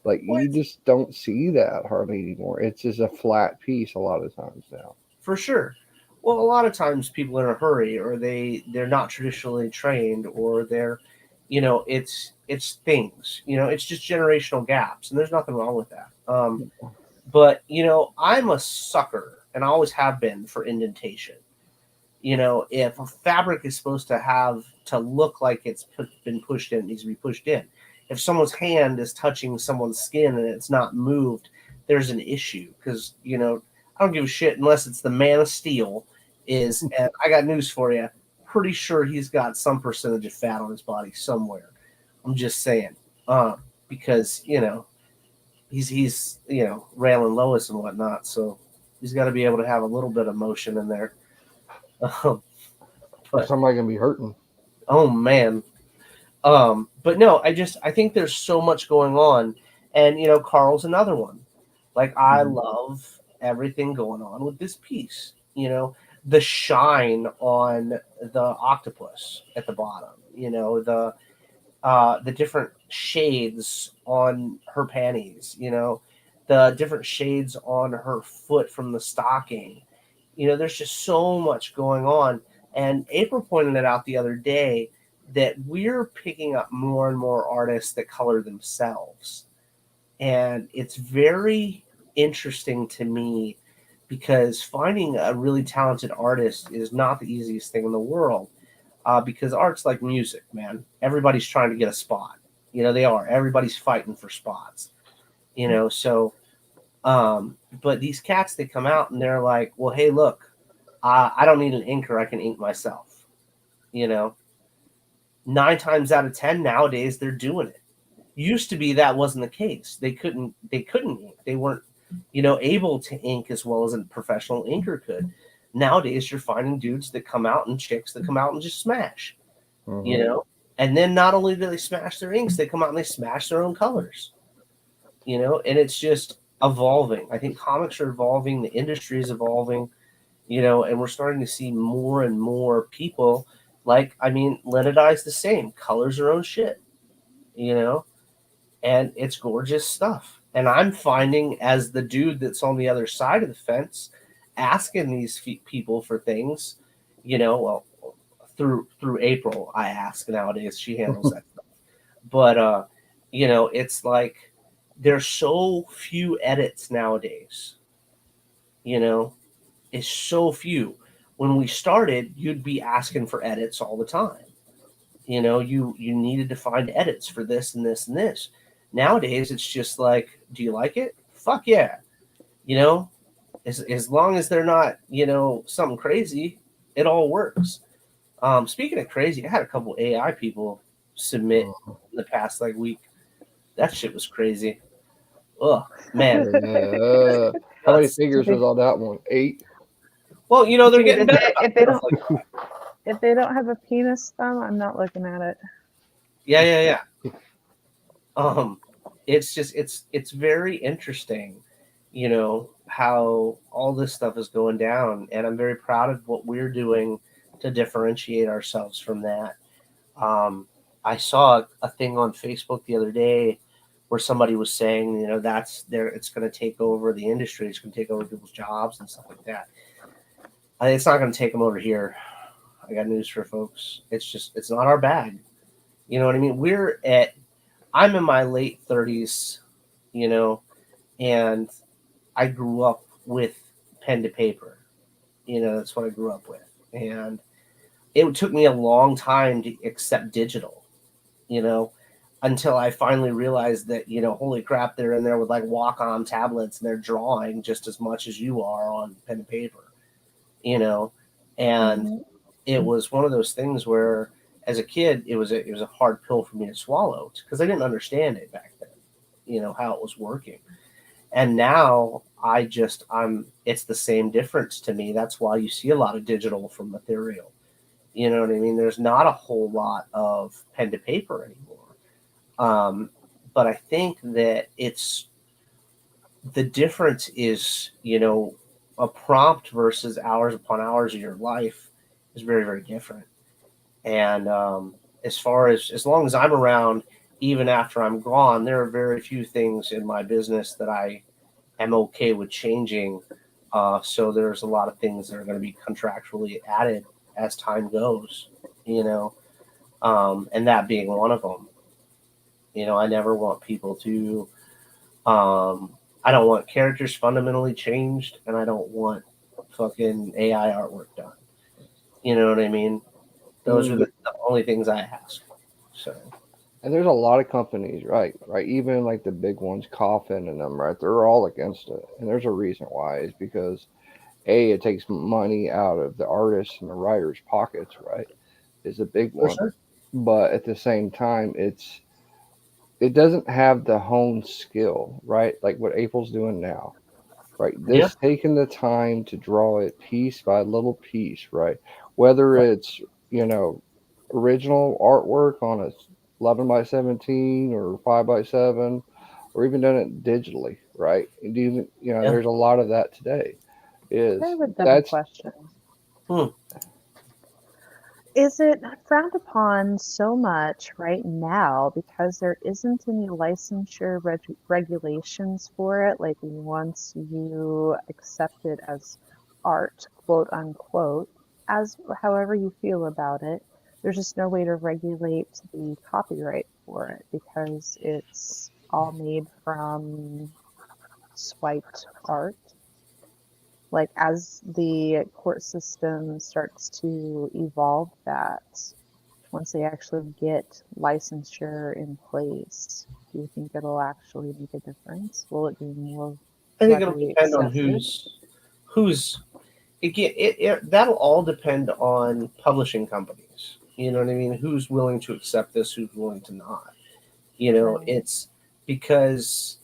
Like you just don't see that hardly anymore. It's just a flat piece a lot of times now. For sure. Well, a lot of times people are in a hurry, or they're not traditionally trained, or they're, it's things, it's just generational gaps, and there's nothing wrong with that. But I'm a sucker, and I always have been, for indentation. If a fabric is supposed to look like it's been pushed in, it needs to be pushed in. If someone's hand is touching someone's skin and it's not moved, there's an issue, because I don't give a shit unless it's the Man of Steel. And I got news for you. Pretty sure he's got some percentage of fat on his body somewhere. I'm just saying, because he's railing Lois and whatnot, so he's got to be able to have a little bit of motion in there. But somebody gonna be hurting. Oh man. But no, I think there's so much going on, and Carl's another one. Like I love everything going on with this piece. The shine on the octopus at the bottom. The different shades on her panties. The different shades on her foot from the stocking. There's just so much going on. And April pointed it out the other day that we're picking up more and more artists that color themselves. And it's very interesting to me because finding a really talented artist is not the easiest thing in the world, because art's like music, man. Everybody's trying to get a spot. They are. Everybody's fighting for spots. So but these cats, they come out and they're like, well, hey, look, I don't need an inker. I can ink myself. You know, 9 times out of 10 nowadays, they're doing it. Used to be that wasn't the case. They couldn't ink. They weren't, able to ink as well as a professional inker could. Nowadays, you're finding dudes that come out and chicks that come out and just smash, and then not only do they smash their inks, they come out and they smash their own colors, and it's just evolving. I think comics are evolving, the industry is evolving, and we're starting to see more and more people Leonard Eye's the same, colors their own shit, and it's gorgeous stuff. And I'm finding, as the dude that's on the other side of the fence, asking these people for things, well, through April, I ask nowadays. She handles that stuff. But it's like there's so few edits nowadays. It's so few. When we started, you'd be asking for edits all the time. You needed to find edits for this and this and this. Nowadays, it's just like, do you like it? Fuck yeah. As long as they're not, something crazy, it all works. Speaking of crazy, I had a couple AI people submit in the past week. That shit was crazy. Oh man. How many figures was on that one? 8. Well, they're getting better. If they don't have a penis thumb, I'm not looking at it. Yeah. It's just it's very interesting, how all this stuff is going down, and I'm very proud of what we're doing to differentiate ourselves from that. I saw a thing on Facebook the other day where somebody was saying, it's going to take over the industry, it's going to take over people's jobs and stuff like that. It's not going to take them over here. I got news for folks. It's not our bag. You know what I mean? I'm in my late 30s, and I grew up with pen to paper. That's what I grew up with. And it took me a long time to accept digital, until I finally realized that, holy crap, they're in there with walk-on tablets and they're drawing just as much as you are on pen and paper, and it was one of those things where, as a kid, it was a hard pill for me to swallow because I didn't understand it back then, how it was working. And now it's the same difference to me. That's why you see a lot of digital from ethereal. You know what I mean? There's not a whole lot of pen to paper anymore. But I think that the difference is, a prompt versus hours upon hours of your life is very, very different. And as long as I'm around, even after I'm gone, there are very few things in my business that I am okay with changing. So there's a lot of things that are going to be contractually added as time goes, and that being one of them. I never want people to, I don't want characters fundamentally changed, and I don't want fucking AI artwork done. You know what I mean? Those are the only things I ask. So, and there's a lot of companies, right? Even the big ones, Coffin and them, right? They're all against it, and there's a reason why. Is because it takes money out of the artists and the writers' pockets, right? Is a big one, sure. But at the same time, it doesn't have the honed skill, right? Like what April's doing now, right? This taking the time to draw it piece by little piece, right? Whether it's original artwork on a 11 by 17 or 5 by 7, or even done it digitally, right? And even there's a lot of that today. I have a dumb question. Is it frowned upon so much right now because there isn't any licensure regulations for it? Like once you accept it as art, quote unquote, as however you feel about it, there's just no way to regulate the copyright for it because it's all made from swiped art. Like as the court system starts to evolve that, once they actually get licensure in place, do you think it'll actually make a difference? Will it be more I think it'll readily depend on accepted? who's that'll all depend on publishing companies. You know what I mean? Who's willing to accept this, who's willing to not. You know, Right. it's because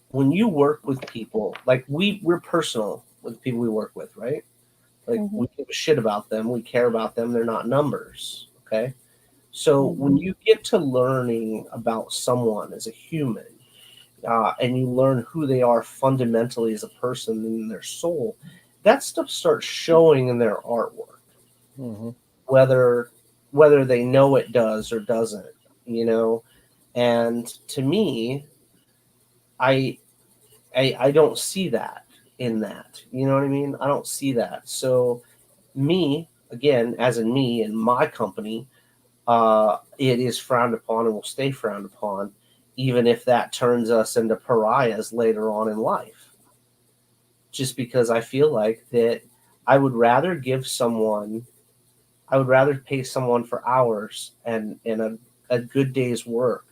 when you work with people, like we're personal with people we work with, right? Like we give a shit about them, we care about them, they're not numbers. Okay. So when you get to learning about someone as a human, and you learn who they are fundamentally as a person and their soul, that stuff starts showing in their artwork, whether they know it does or doesn't, you know. And to me, I I don't see that in that. You know what I mean? I don't see that. So me, again, as in me and my company, it is frowned upon and will stay frowned upon, even if that turns us into pariahs later on in life. Just because I feel like that I would rather give someone, I would rather pay someone for hours and a good day's work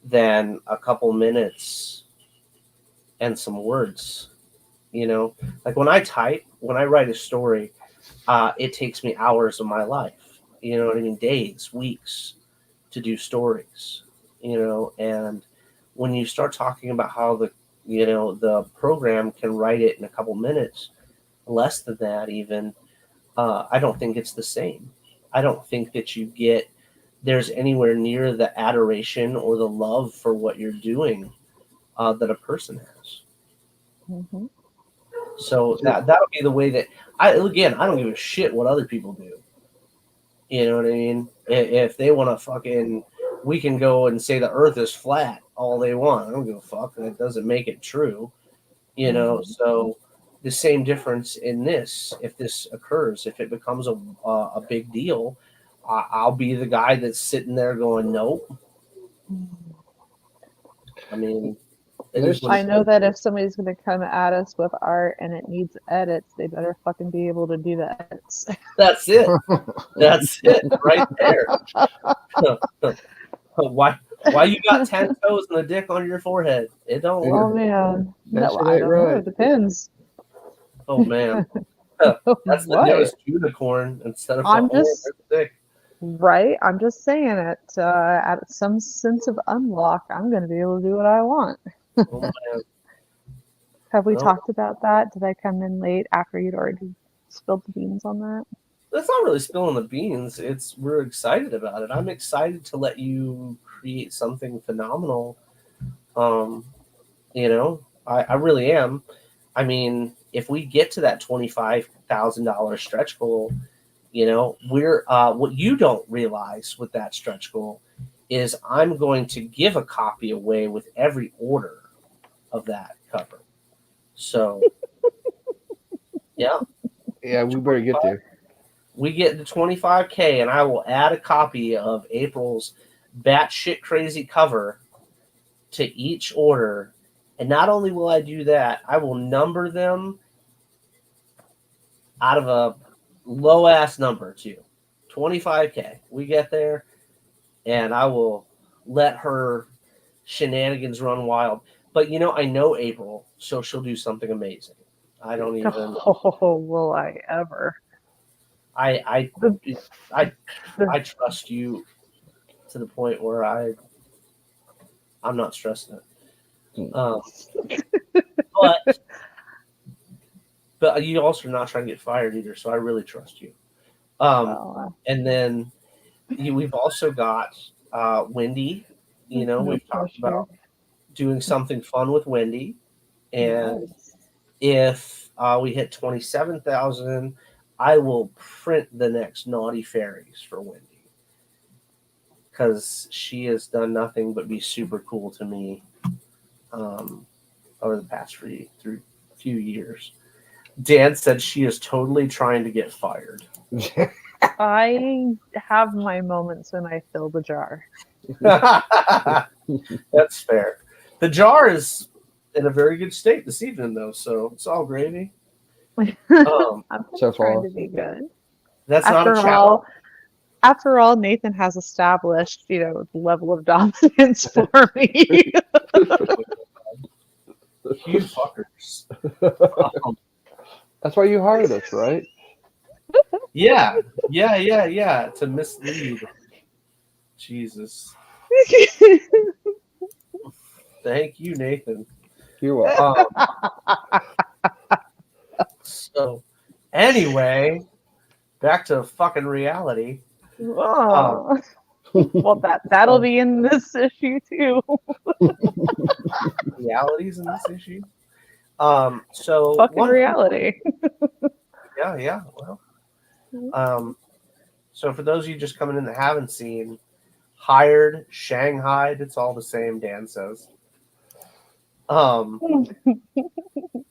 than a couple minutes and some words. You know, like when I write a story, it takes me hours of my life. You know what I mean? Days, weeks to do stories. You know, and when you start talking about how the program can write it in a couple minutes, less than that even, I don't think it's the same. I don't think that there's anywhere near the adoration or the love for what you're doing that a person has. Mm-hmm. So that'll be the way that I don't give a shit what other people do. You know what I mean? If they want to we can go and say the Earth is flat all they want. I don't give a fuck. That doesn't make it true. You know, so the same difference in this. If this occurs, if it becomes a big deal, I'll be the guy that's sitting there going, nope. I mean, I know that if somebody's going to come at us with art and it needs edits, they better fucking be able to do the edits. That's it. That's it right there. Why you got 10 toes and a dick on your forehead? It don't work. Oh man, That shit I ain't don't know. right. It depends. Oh man, that's the newest unicorn instead of I'm just dick. right. I'm just saying it. At some sense of unlock, I'm going to be able to do what I want. Oh man. Have we talked about that? Did I come in late after you'd already spilled the beans on that? That's not really spilling the beans. We're excited about it. I'm excited to let you create something phenomenal. You know, I really am. I mean, if we get to that $25,000 stretch goal, you know, we're what you don't realize with that stretch goal is I'm going to give a copy away with every order of that cover. So, yeah. Yeah, we better get there. We get to 25K, and I will add a copy of April's batshit crazy cover to each order. And not only will I do that, I will number them out of a low ass number too. 25K. We get there, and I will let her shenanigans run wild. But you know, I know April, so she'll do something amazing. I don't even. Oh, will I ever? I trust you to the point where I'm not stressing it. But you also are not trying to get fired either, so I really trust you. And then we've also got Wendy. You know, we've talked about doing something fun with Wendy, and if we hit 27,000, I will print the next Naughty Fairies for Wendy because she has done nothing but be super cool to me over the past few years. Dan said she is totally trying to get fired. I have my moments when I fill the jar. That's fair. The jar is in a very good state this evening, though, so it's all gravy. I'm So trying far. to be good. That's not a After challenge. all, after all, Nathan has established, the level of dominance for me. You fuckers. That's why you hired us, right? Yeah. To mislead. Jesus. Thank you, Nathan. You're welcome. So, anyway, back to fucking reality. Oh. Well, that'll be in this issue too. Realities in this issue. So Fucking reality. Yeah. Well, so for those of you just coming in that haven't seen, hired, Shanghaied, it's all the same. Dan says.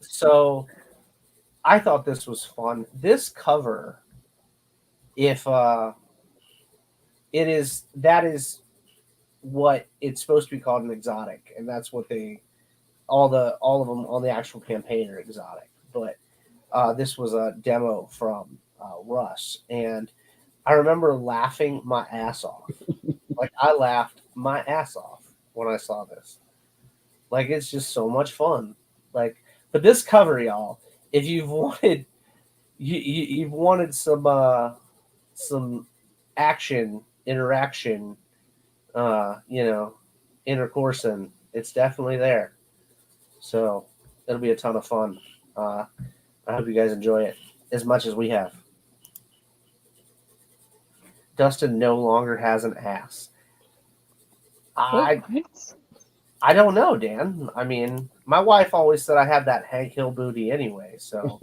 So I thought this was fun. This cover, if that is what it's supposed to be called, an exotic, and that's what all of them on the actual campaign are exotic. But this was a demo from Russ, and I remember laughing my ass off. Like I laughed my ass off when I saw this. Like it's just so much fun. Like, but this cover, y'all, if you've wanted, you've wanted some action, interaction, intercoursing, it's definitely there. So it'll be a ton of fun. I hope you guys enjoy it as much as we have. Dustin no longer has an ass. I don't know, Dan. I mean, my wife always said I had that Hank Hill booty anyway, so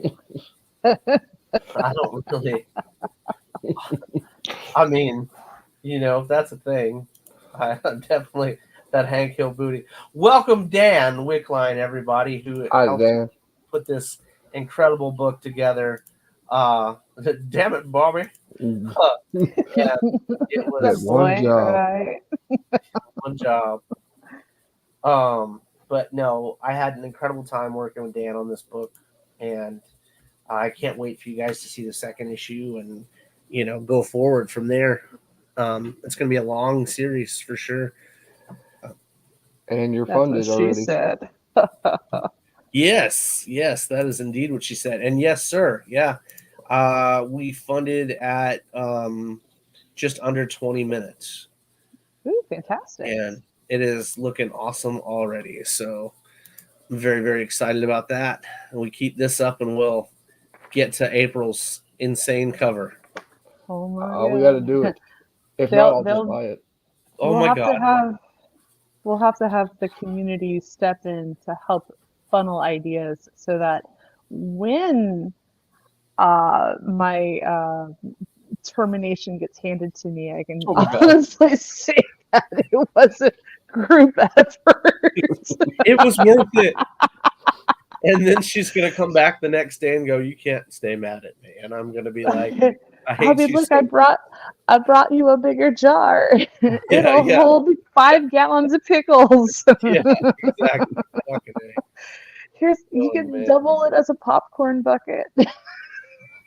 I don't really. I mean, if that's a thing, I'm definitely that Hank Hill booty. Welcome, Dan Wickline, everybody, who helped put this incredible book together. Damn it, Bobby. It was one job. Right. One job. But no, I had an incredible time working with Dan on this book, and I can't wait for you guys to see the second issue and go forward from there. It's going to be a long series for sure. And you're funded already. She said. Yes, that is indeed what she said. And yes, sir. Yeah. We funded at just under 20 minutes. Ooh, fantastic. And it is looking awesome already. So I'm very, very excited about that. And we keep this up and we'll get to April's insane cover. Oh my God. We got to do it. If not, I'll just buy it. Oh my God. We'll have to have the community step in to help funnel ideas so that when my termination gets handed to me, I can honestly say that it was a group effort. It was worth it. And then she's going to come back the next day and go, "You can't stay mad at me." And I'm going to be like, I'll be like, I brought you a bigger jar. It'll hold 5 gallons of pickles. Yeah, exactly. You can double it as a popcorn bucket.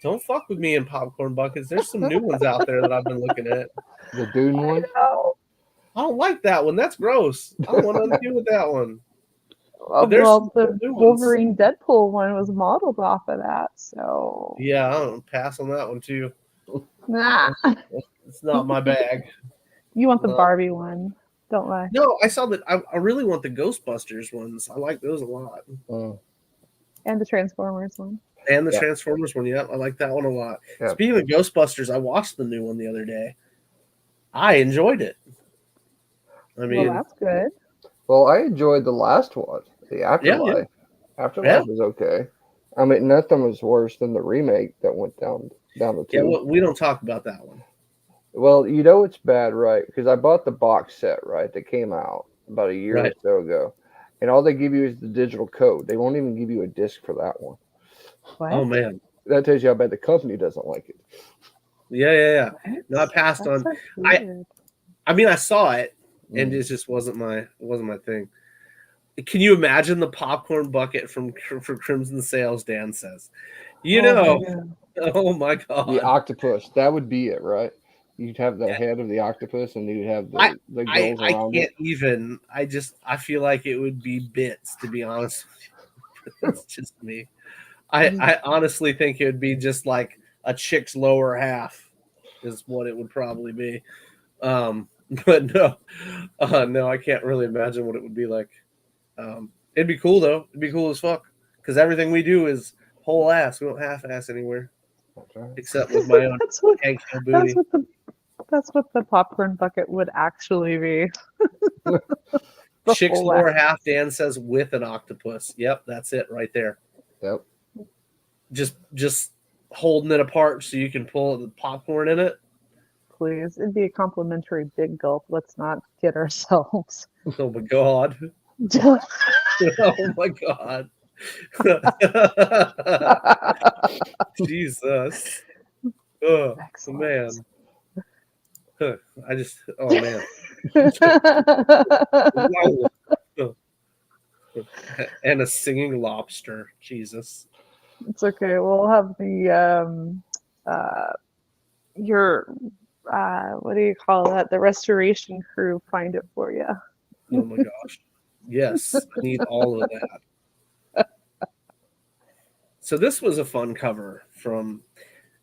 Don't fuck with me in popcorn buckets. There's some new ones out there that I've been looking at. The Dune one? I don't like that one. That's gross. I don't want nothing to do with that one. Well, the Wolverine Deadpool one was modeled off of that, so yeah, I don't pass on that one too. Nah, it's not my bag. You want the Barbie one? Don't lie. No, I saw that. I really want the Ghostbusters ones. I like those a lot. And the Transformers one. And the Transformers one. Yeah, I like that one a lot. Yeah. Speaking of Ghostbusters, I watched the new one the other day. I enjoyed it. I mean, well, that's good. Well, I enjoyed the last one, the Afterlife. Yeah. Afterlife was okay. I mean, nothing was worse than the remake that went down the tube. Yeah, well, we don't talk about that one. Well, it's bad, right? Because I bought the box set, right, that came out about a year or so ago. And all they give you is the digital code. They won't even give you a disc for that one. What? Oh, man. That tells you how bad the company doesn't like it. Yeah. No, I passed That's on. so weird. I mean, I saw it, and it just wasn't my thing. Can you imagine the popcorn bucket for Crimson Sales? Dan says, oh my god, the octopus. That would be it, right? You'd have the head of the octopus, and you'd have the gills around can't it. even. I feel like it would be bits, to be honest with you. It's just me. I honestly think it would be just like a chick's lower half is what it would probably be. But no, I can't really imagine what it would be like. It'd be cool though. It'd be cool as fuck because everything we do is whole ass. We don't half ass anywhere, except with my own Hank Hill booty. That's what the popcorn bucket would actually be. Chick's lower half, Dan says, with an octopus. Yep, that's it right there. Yep. Just holding it apart so you can pull the popcorn in it. Please, it'd be a complimentary big gulp. Let's not kid ourselves. Oh my god. Oh my god. Jesus. Oh man. I just, oh man. And a singing lobster. Jesus. It's okay. We'll have the what do you call that? The restoration crew find it for you. Oh my gosh. Yes, I need all of that. So this was a fun cover from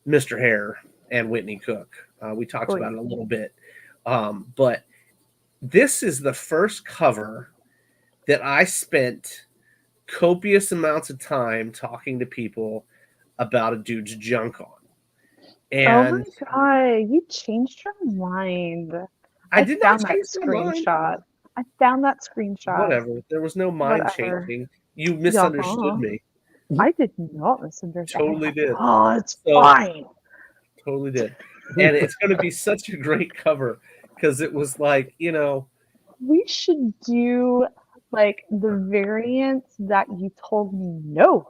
Mr. Hare and Whitney Cook. We talked about it a little bit. But this is the first cover that I spent copious amounts of time talking to people about a dude's junk on. And oh my god, you changed your mind. I did not that screenshot. I found that screenshot. Whatever. There was no mind changing. You misunderstood me. I did not misunderstand. Totally did. Oh, it's fine. Totally did. And it's going to be such a great cover because it was like, we should do like the variant that you told me no.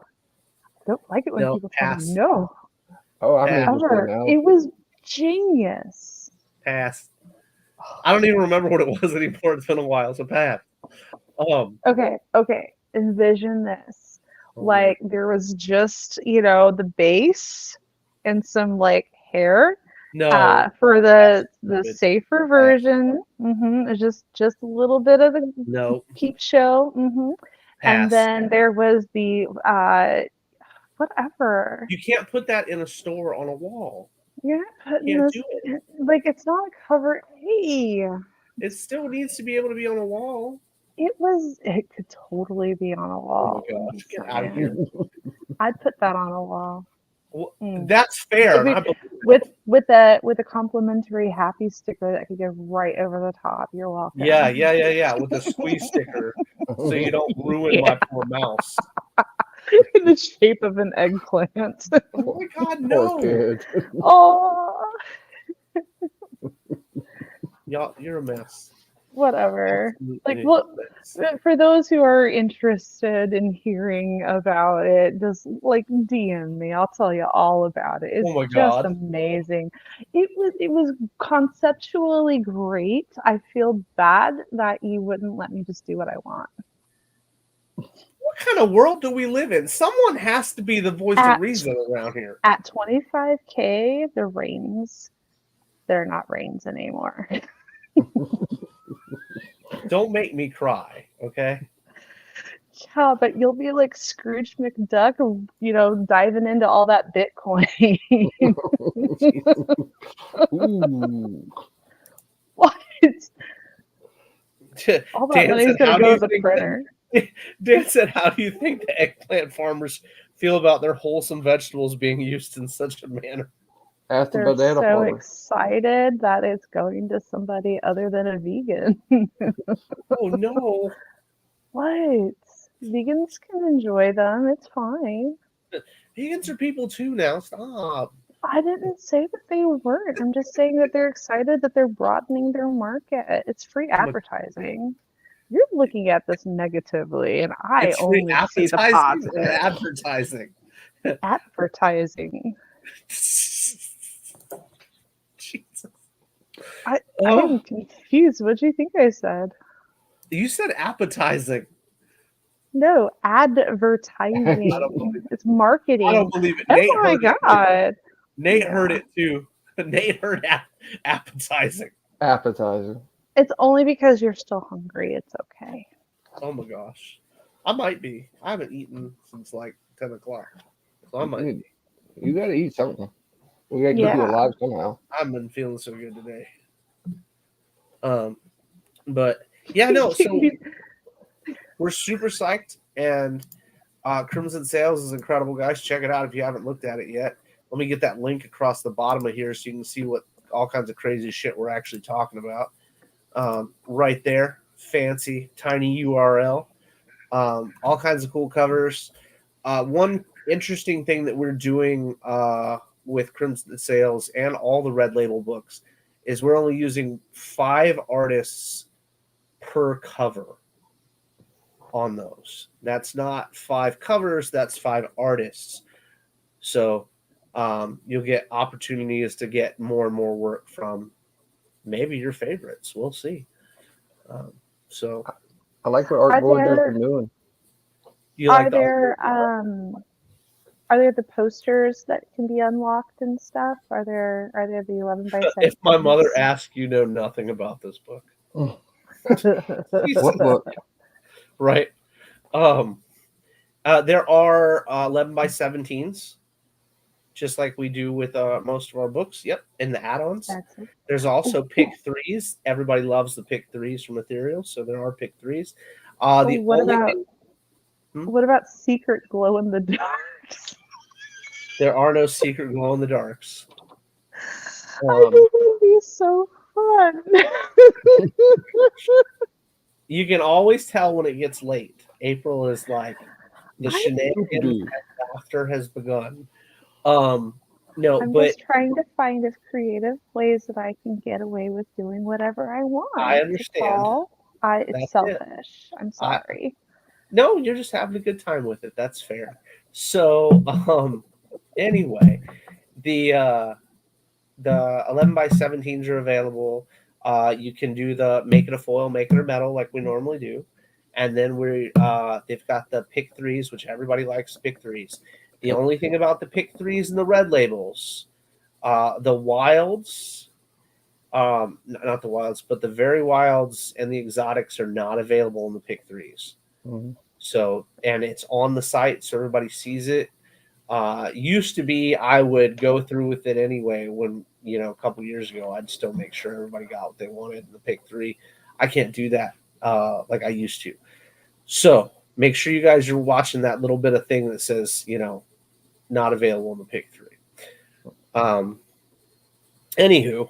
I don't like it when people tell me no. Oh, I'm interested now. It was genius. Pass. I don't even remember what it was anymore. It's been a while, so pass. Okay. Envision this. Like there was just, the base and some like hair. No. For the safer version. It's just a little bit of the peep show. And then there was the whatever. You can't put that in a store on a wall. You're not putting this, like it's not a cover. Hey, it still needs to be able to be on a wall. It could totally be on a wall. Oh my gosh, get out of here. I'd put that on a wall. Well, that's fair. With a complimentary happy sticker that could go right over the top. You're welcome. Yeah. With a squeeze sticker, so you don't ruin my poor mouse. In the shape of an eggplant. Oh my god, no! Oh, y'all, you're a mess. Whatever. Like, for those who are interested in hearing about it, just like DM me. I'll tell you all about it. It's just amazing. It was conceptually great. I feel bad that you wouldn't let me just do what I want. What kind of world do we live in? Someone has to be the voice of reason around here. At 25K, the reins, they're not reins anymore. Don't make me cry, okay? Yeah, but you'll be like Scrooge McDuck, diving into all that Bitcoin. What? All that money's gonna go to the printer. Dan said, how do you think the eggplant farmers feel about their wholesome vegetables being used in such a manner? They're so excited that it's going to somebody other than a vegan. Oh, no. What? Vegans can enjoy them. It's fine. Vegans are people too now. Stop. I didn't say that they weren't. I'm just saying that they're excited that they're broadening their market. It's free advertising. You're looking at this negatively, and I only see the positive. Advertising. Advertising. I am confused. What do you think I said? You said appetizing. No, advertising. It's marketing. I don't believe it. Oh Nate my heard it. god. Nate Yeah. heard it too. Nate heard appetizing. Appetizer. It's only because you're still hungry. It's okay. Oh my gosh. I might be. I haven't eaten since like 10 o'clock. So I might be. You got to eat something. We got to keep you Yeah. alive somehow. I've been feeling so good today. But yeah, no, so we're super psyched, and Crimson Sales is incredible, guys. Check it out if you haven't looked at it yet. Let me get that link across the bottom of here so you can see what all kinds of crazy shit we're actually talking about. Right there, fancy, tiny URL. All kinds of cool covers. One interesting thing that we're doing with Crimson Sales and all the Red Label books is we're only using 5 artists per cover on those. That's not 5 covers, that's 5 artists. So you'll get opportunities to get more and more work from maybe your favorites. We'll see. So I like what Art Voyager's been doing. Are there the posters that can be unlocked and stuff? Are there the 11 by 7? If my mother asks, you know nothing about this book. What book? Right. There are 11 by 17s, just like we do with most of our books. Yep, in the add-ons. There's also pick 3s. Everybody loves the pick 3s from Ethereal, so there are pick 3s. What about secret glow in the darks? There are no secret glow in the darks. I think it would be so fun. You can always tell when it gets late. April is like the shenanigans after has begun. I'm just trying to find creative ways that I can get away with doing whatever I want. I understand. It's selfish. I'm sorry. No, you're just having a good time with it. That's fair. So, anyway, the 11 by 17s are available. You can do the make it a foil, make it a metal like we normally do. And then they've got the pick 3s, which everybody likes pick 3s. The only thing about the pick 3s and the red labels, the wilds, not the wilds, but the very wilds and the exotics are not available in the pick 3s. Mm-hmm. So, and it's on the site, so everybody sees it. Used to be, I would go through with it anyway. When a couple years ago, I'd still make sure everybody got what they wanted in the pick 3. I can't do that like I used to. So make sure you guys are watching that little bit of thing that says, not available in the pick 3. Anywho,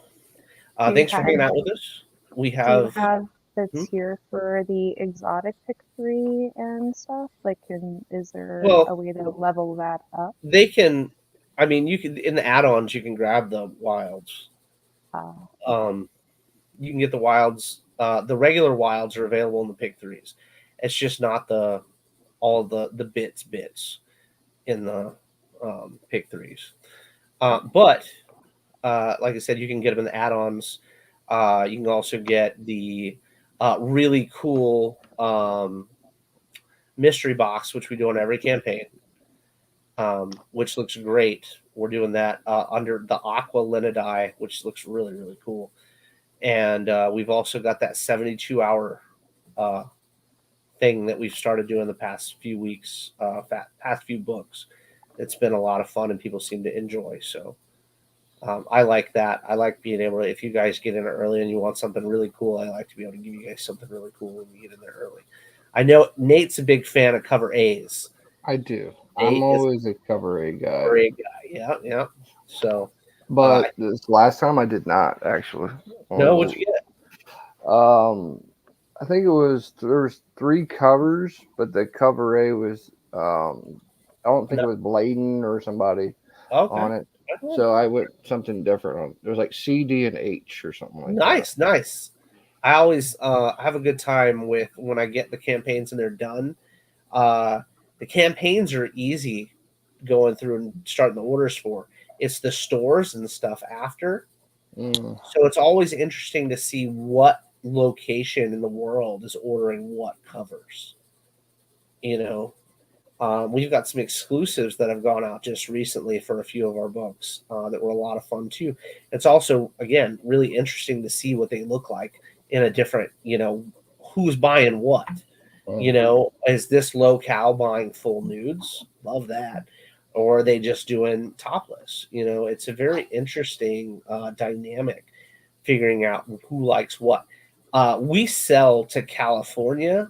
thanks for hanging out with us. We have that's here for the exotic pick 3 and stuff. Like, is there a way to level that up? They can. I mean, you can in the add-ons. You can grab the wilds. You can get the wilds. The regular wilds are available in the pick 3s. It's just not all the bits in the pick 3s. But like I said, you can get them in the add-ons. You can also get the really cool mystery box, which we do on every campaign, which looks great. We're doing that under the Aqua Linodai, which looks really, really cool. And we've also got that 72-hour thing that we've started doing the past few weeks, past few books. It's been a lot of fun, and people seem to enjoy. So I like that. I like being able to, if you guys get in early and you want something really cool, I like to be able to give you guys something really cool when you get in there early. I know Nate's a big fan of cover A's. I do. I'm always a cover A guy. Cover A guy, yeah. So, but this last time I did not actually. No, what'd you get? I think there was 3 covers, but the cover A was I don't think it was Bladen or somebody on it. So I went something different on. There was like C, D, and H or something like that. Nice. I always have a good time with when I get the campaigns and they're done. The campaigns are easy going through and starting the orders for. It's the stores and stuff after So it's always interesting to see what location in the world is ordering what covers. You know, we've got some exclusives that have gone out just recently for a few of our books that were a lot of fun too. It's also, again, really interesting to see what they look like in a different, who's buying what. Is this locale buying full nudes? Love that. Or are they just doing topless? It's a very interesting dynamic figuring out who likes what. We sell to California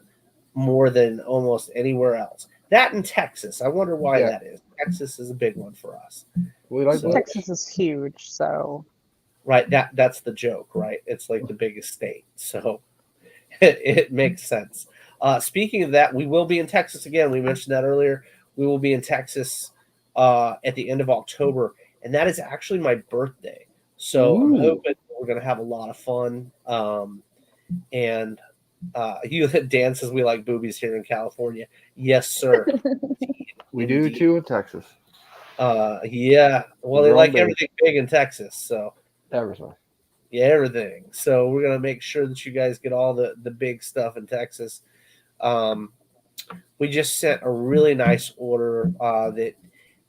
more than almost anywhere else. That in Texas. I wonder why that is. Texas is a big one for us. We like Texas is huge, so right. That's the joke, right? It's like the biggest state, so it makes sense. Speaking of that, we will be in Texas again. We mentioned that earlier. We will be in Texas at the end of October, and that is actually my birthday. So I'm hoping we're going to have a lot of fun. And Dan says we like boobies here in California. Yes, sir. We do too in Texas. Yeah. Well, they like everything big in Texas, so everything. Yeah, everything. So we're gonna make sure that you guys get all the big stuff in Texas. We just sent a really nice order that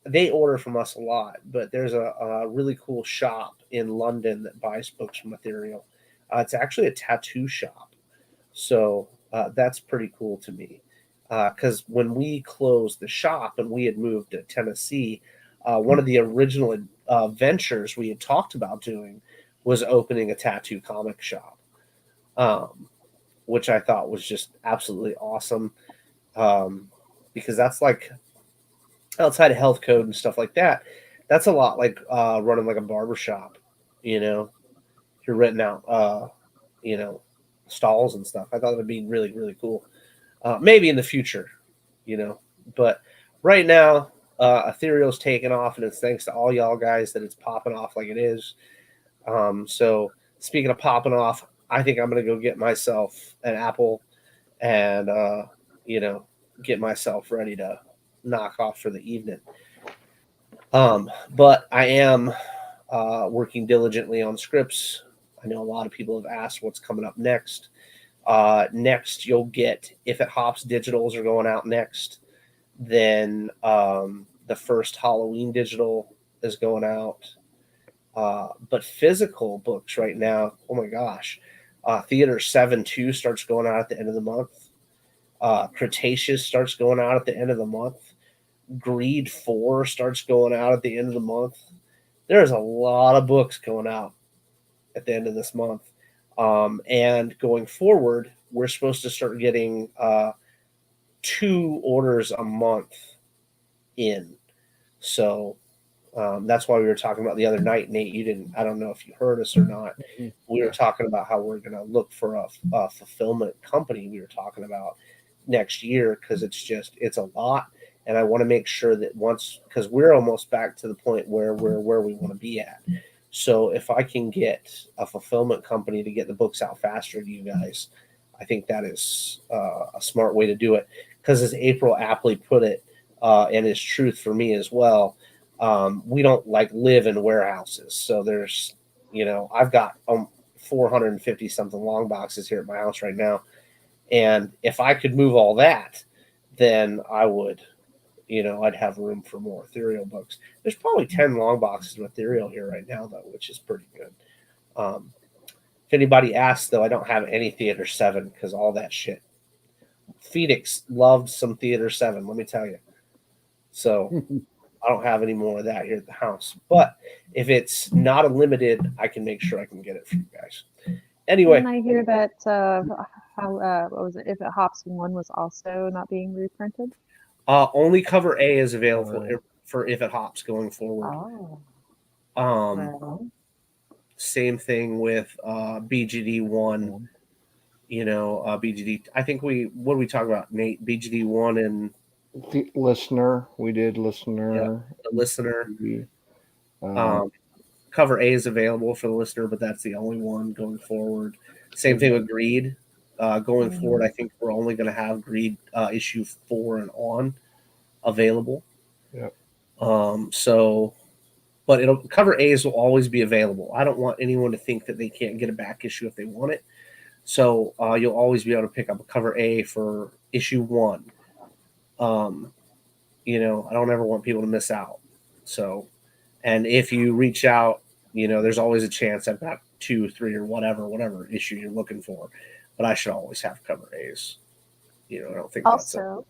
they order from us a lot, but there's a really cool shop in London that buys books from Ethereal. It's actually a tattoo shop, so that's pretty cool to me. Because when we closed the shop and we had moved to Tennessee, one of the original ventures we had talked about doing was opening a tattoo comic shop, which I thought was just absolutely awesome. Because that's like outside of health code and stuff like that. That's a lot like running like a barber shop, You're renting out, stalls and stuff. I thought it would be really, really cool. Maybe in the future, but right now, Ethereal's taking off, and it's thanks to all y'all guys that it's popping off like it is. So speaking of popping off, I think I'm going to go get myself an apple and, get myself ready to knock off for the evening. But I am working diligently on scripts. I know a lot of people have asked what's coming up next. Next, you'll get If It Hops digitals are going out next. Then the first Halloween digital is going out. But physical books right now, oh my gosh. Theater 7-2 starts going out at the end of the month. Cretaceous starts going out at the end of the month. Greed 4 starts going out at the end of the month. There's a lot of books going out at the end of this month. And going forward, we're supposed to start getting 2 orders a month in. So that's why we were talking about the other night, Nate. I don't know if you heard us or not. We were talking about how we're going to look for a fulfillment company. We were talking about next year because it's a lot. And I want to make sure that because we're almost back to the point where we're where we want to be at. So if I can get a fulfillment company to get the books out faster to you guys, I think that is a smart way to do it. Because as April aptly put it, and is truth for me as well, we don't live in warehouses. So there's, I've got 450 something long boxes here at my house right now. And if I could move all that, then I would, I'd have room for more ethereal books. There's probably 10 long boxes of ethereal here right now, though, which is pretty good. If anybody asks, though, I don't have any Theater 7 because all that shit. Phoenix loved some Theater 7, let me tell you. So I don't have any more of that here at the house. But if it's not a limited, I can make sure I can get it for you guys. Anyway. And I hear that, what was it? If It Hops 1 was also not being reprinted? Only cover A is available for If It Hops going forward. Oh. Same thing with BGD 1. BGD. I think what did we talk about, Nate? BGD 1 and the listener. We did listener. Yeah, the listener. Cover A is available for the listener, but that's the only one going forward. Same thing with Greed. Going forward, I think we're only going to have Greed issue 4 and on available. Yep. So but cover A's will always be available. I don't want anyone to think that they can't get a back issue if they want it. So you'll always be able to pick up a cover A for issue 1. I don't ever want people to miss out. So, and if you reach out, there's always a chance I've got 2, 3, or whatever issue you're looking for. But I should always have cover A's. I don't think also,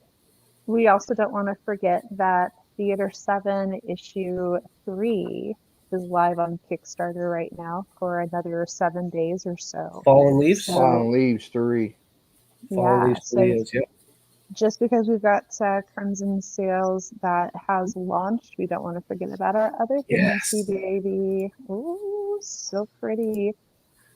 we also don't want to forget that Theater 7 issue 3 is live on Kickstarter right now for another 7 days or so. Fallen Leaves? Fallen Leaves 3. Fallen Leaves 3 is, yep. Just because we've got Crimson Sales that has launched, we don't want to forget about our other fantasy baby. Ooh, so pretty.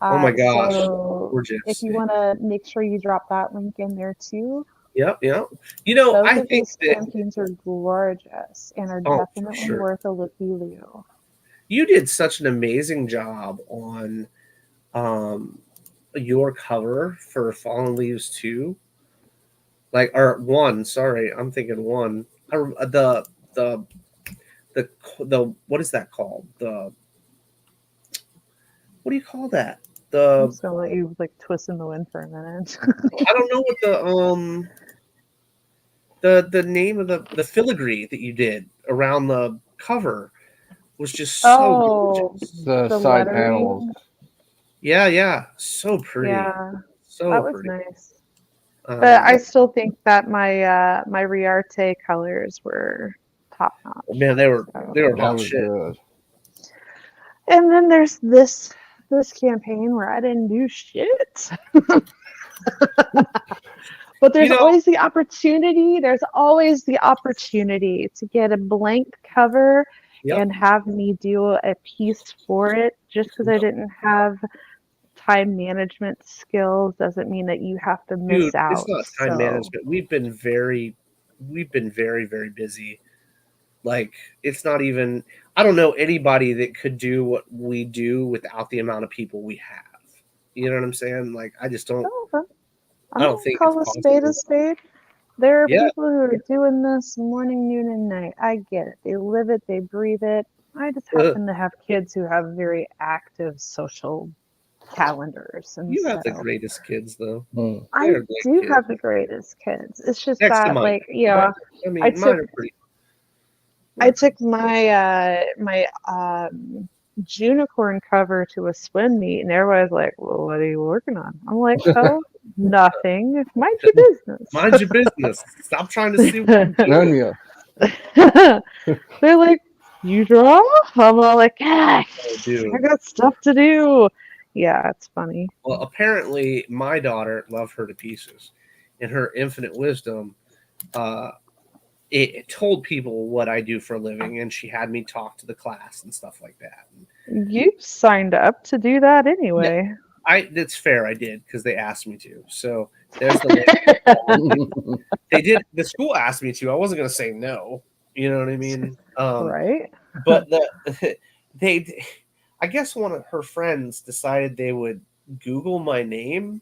Oh my gosh, so gorgeous. If you want to make sure you drop that link in there too. Yep. Both I of think these campaigns are gorgeous and are definitely worth a looky-loo. You did such an amazing job on your cover for Fallen Leaves 2. Or 1, sorry, I'm thinking 1. The what is that called? What do you call that? I'm just gonna let you twist in the wind for a minute. I don't know what the name of the filigree that you did around the cover was just so gorgeous. The side panels. Yeah, so pretty. Yeah, so that was pretty. Nice. But I still think that my my Riarte colors were top notch. Man, they were hot shit. Good. And then there's this campaign where I didn't do shit. But there's always the opportunity. There's always the opportunity to get a blank cover and have me do a piece for it. Just because I didn't have time management skills doesn't mean that you have to miss out. It's not time management. We've been very, very busy. It's not even. I don't know anybody that could do what we do without the amount of people we have. You know what I'm saying? I just don't. I don't think call a spade a spade. There are people who are doing this morning, noon, and night. I get it. They live it. They breathe it. I just happen to have kids who have very active social calendars. And you have the greatest kids, though. I do have the greatest kids. It's just that, I took my my Junicorn cover to a swim meet, and everybody's like, "Well, what are you working on?" I'm like, "Oh, nothing. Mind your business. Mind your business. Stop trying to see what I'm doing." They're like, "You draw?" I'm all like, I got stuff to do. Yeah, it's funny. Well, apparently, my daughter loved her to pieces. In her infinite wisdom, it told people what I do for a living, and she had me talk to the class and stuff like that. You signed up to do that anyway. Yeah, that's fair. I did because they asked me to. So there's the they did. The school asked me to. I wasn't going to say no. You know what I mean? Right. But I guess one of her friends decided they would Google my name.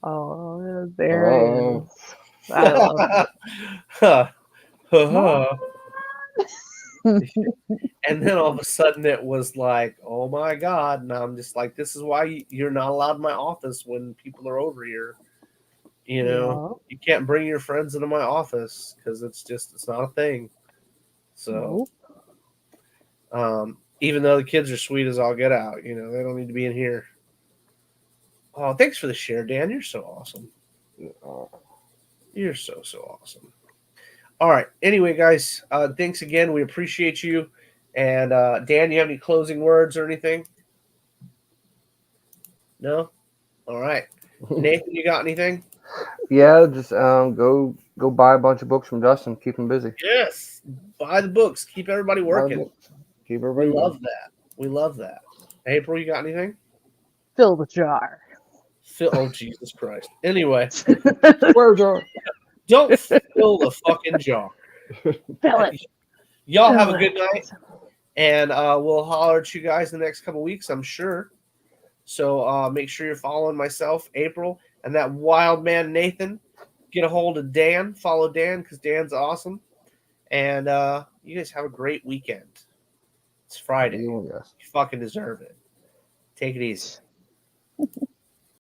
Oh, there it is. I love it. And then all of a sudden it was like, oh my God. And I'm just like, this is why you're not allowed in my office when people are over here. You can't bring your friends into my office because it's not a thing. So, even though the kids are sweet as all get out, they don't need to be in here. Oh, thanks for the share, Dan. You're so awesome. You're so awesome. All right. Anyway, guys, thanks again. We appreciate you. And Dan, you have any closing words or anything? No? All right. Nathan, you got anything? Yeah, just go buy a bunch of books from Justin. Keep him busy. Yes. Buy the books. Keep everybody working. Keep everybody We love that. We love that. April, you got anything? Fill the jar. Oh, Jesus Christ. Anyway. Square jar. Don't fill the fucking jar. Fill it. Y'all have a good night. And we'll holler at you guys in the next couple weeks, I'm sure. So make sure you're following myself, April, and that wild man, Nathan. Get a hold of Dan. Follow Dan because Dan's awesome. And you guys have a great weekend. It's Friday. Yes. You fucking deserve it. Take it easy.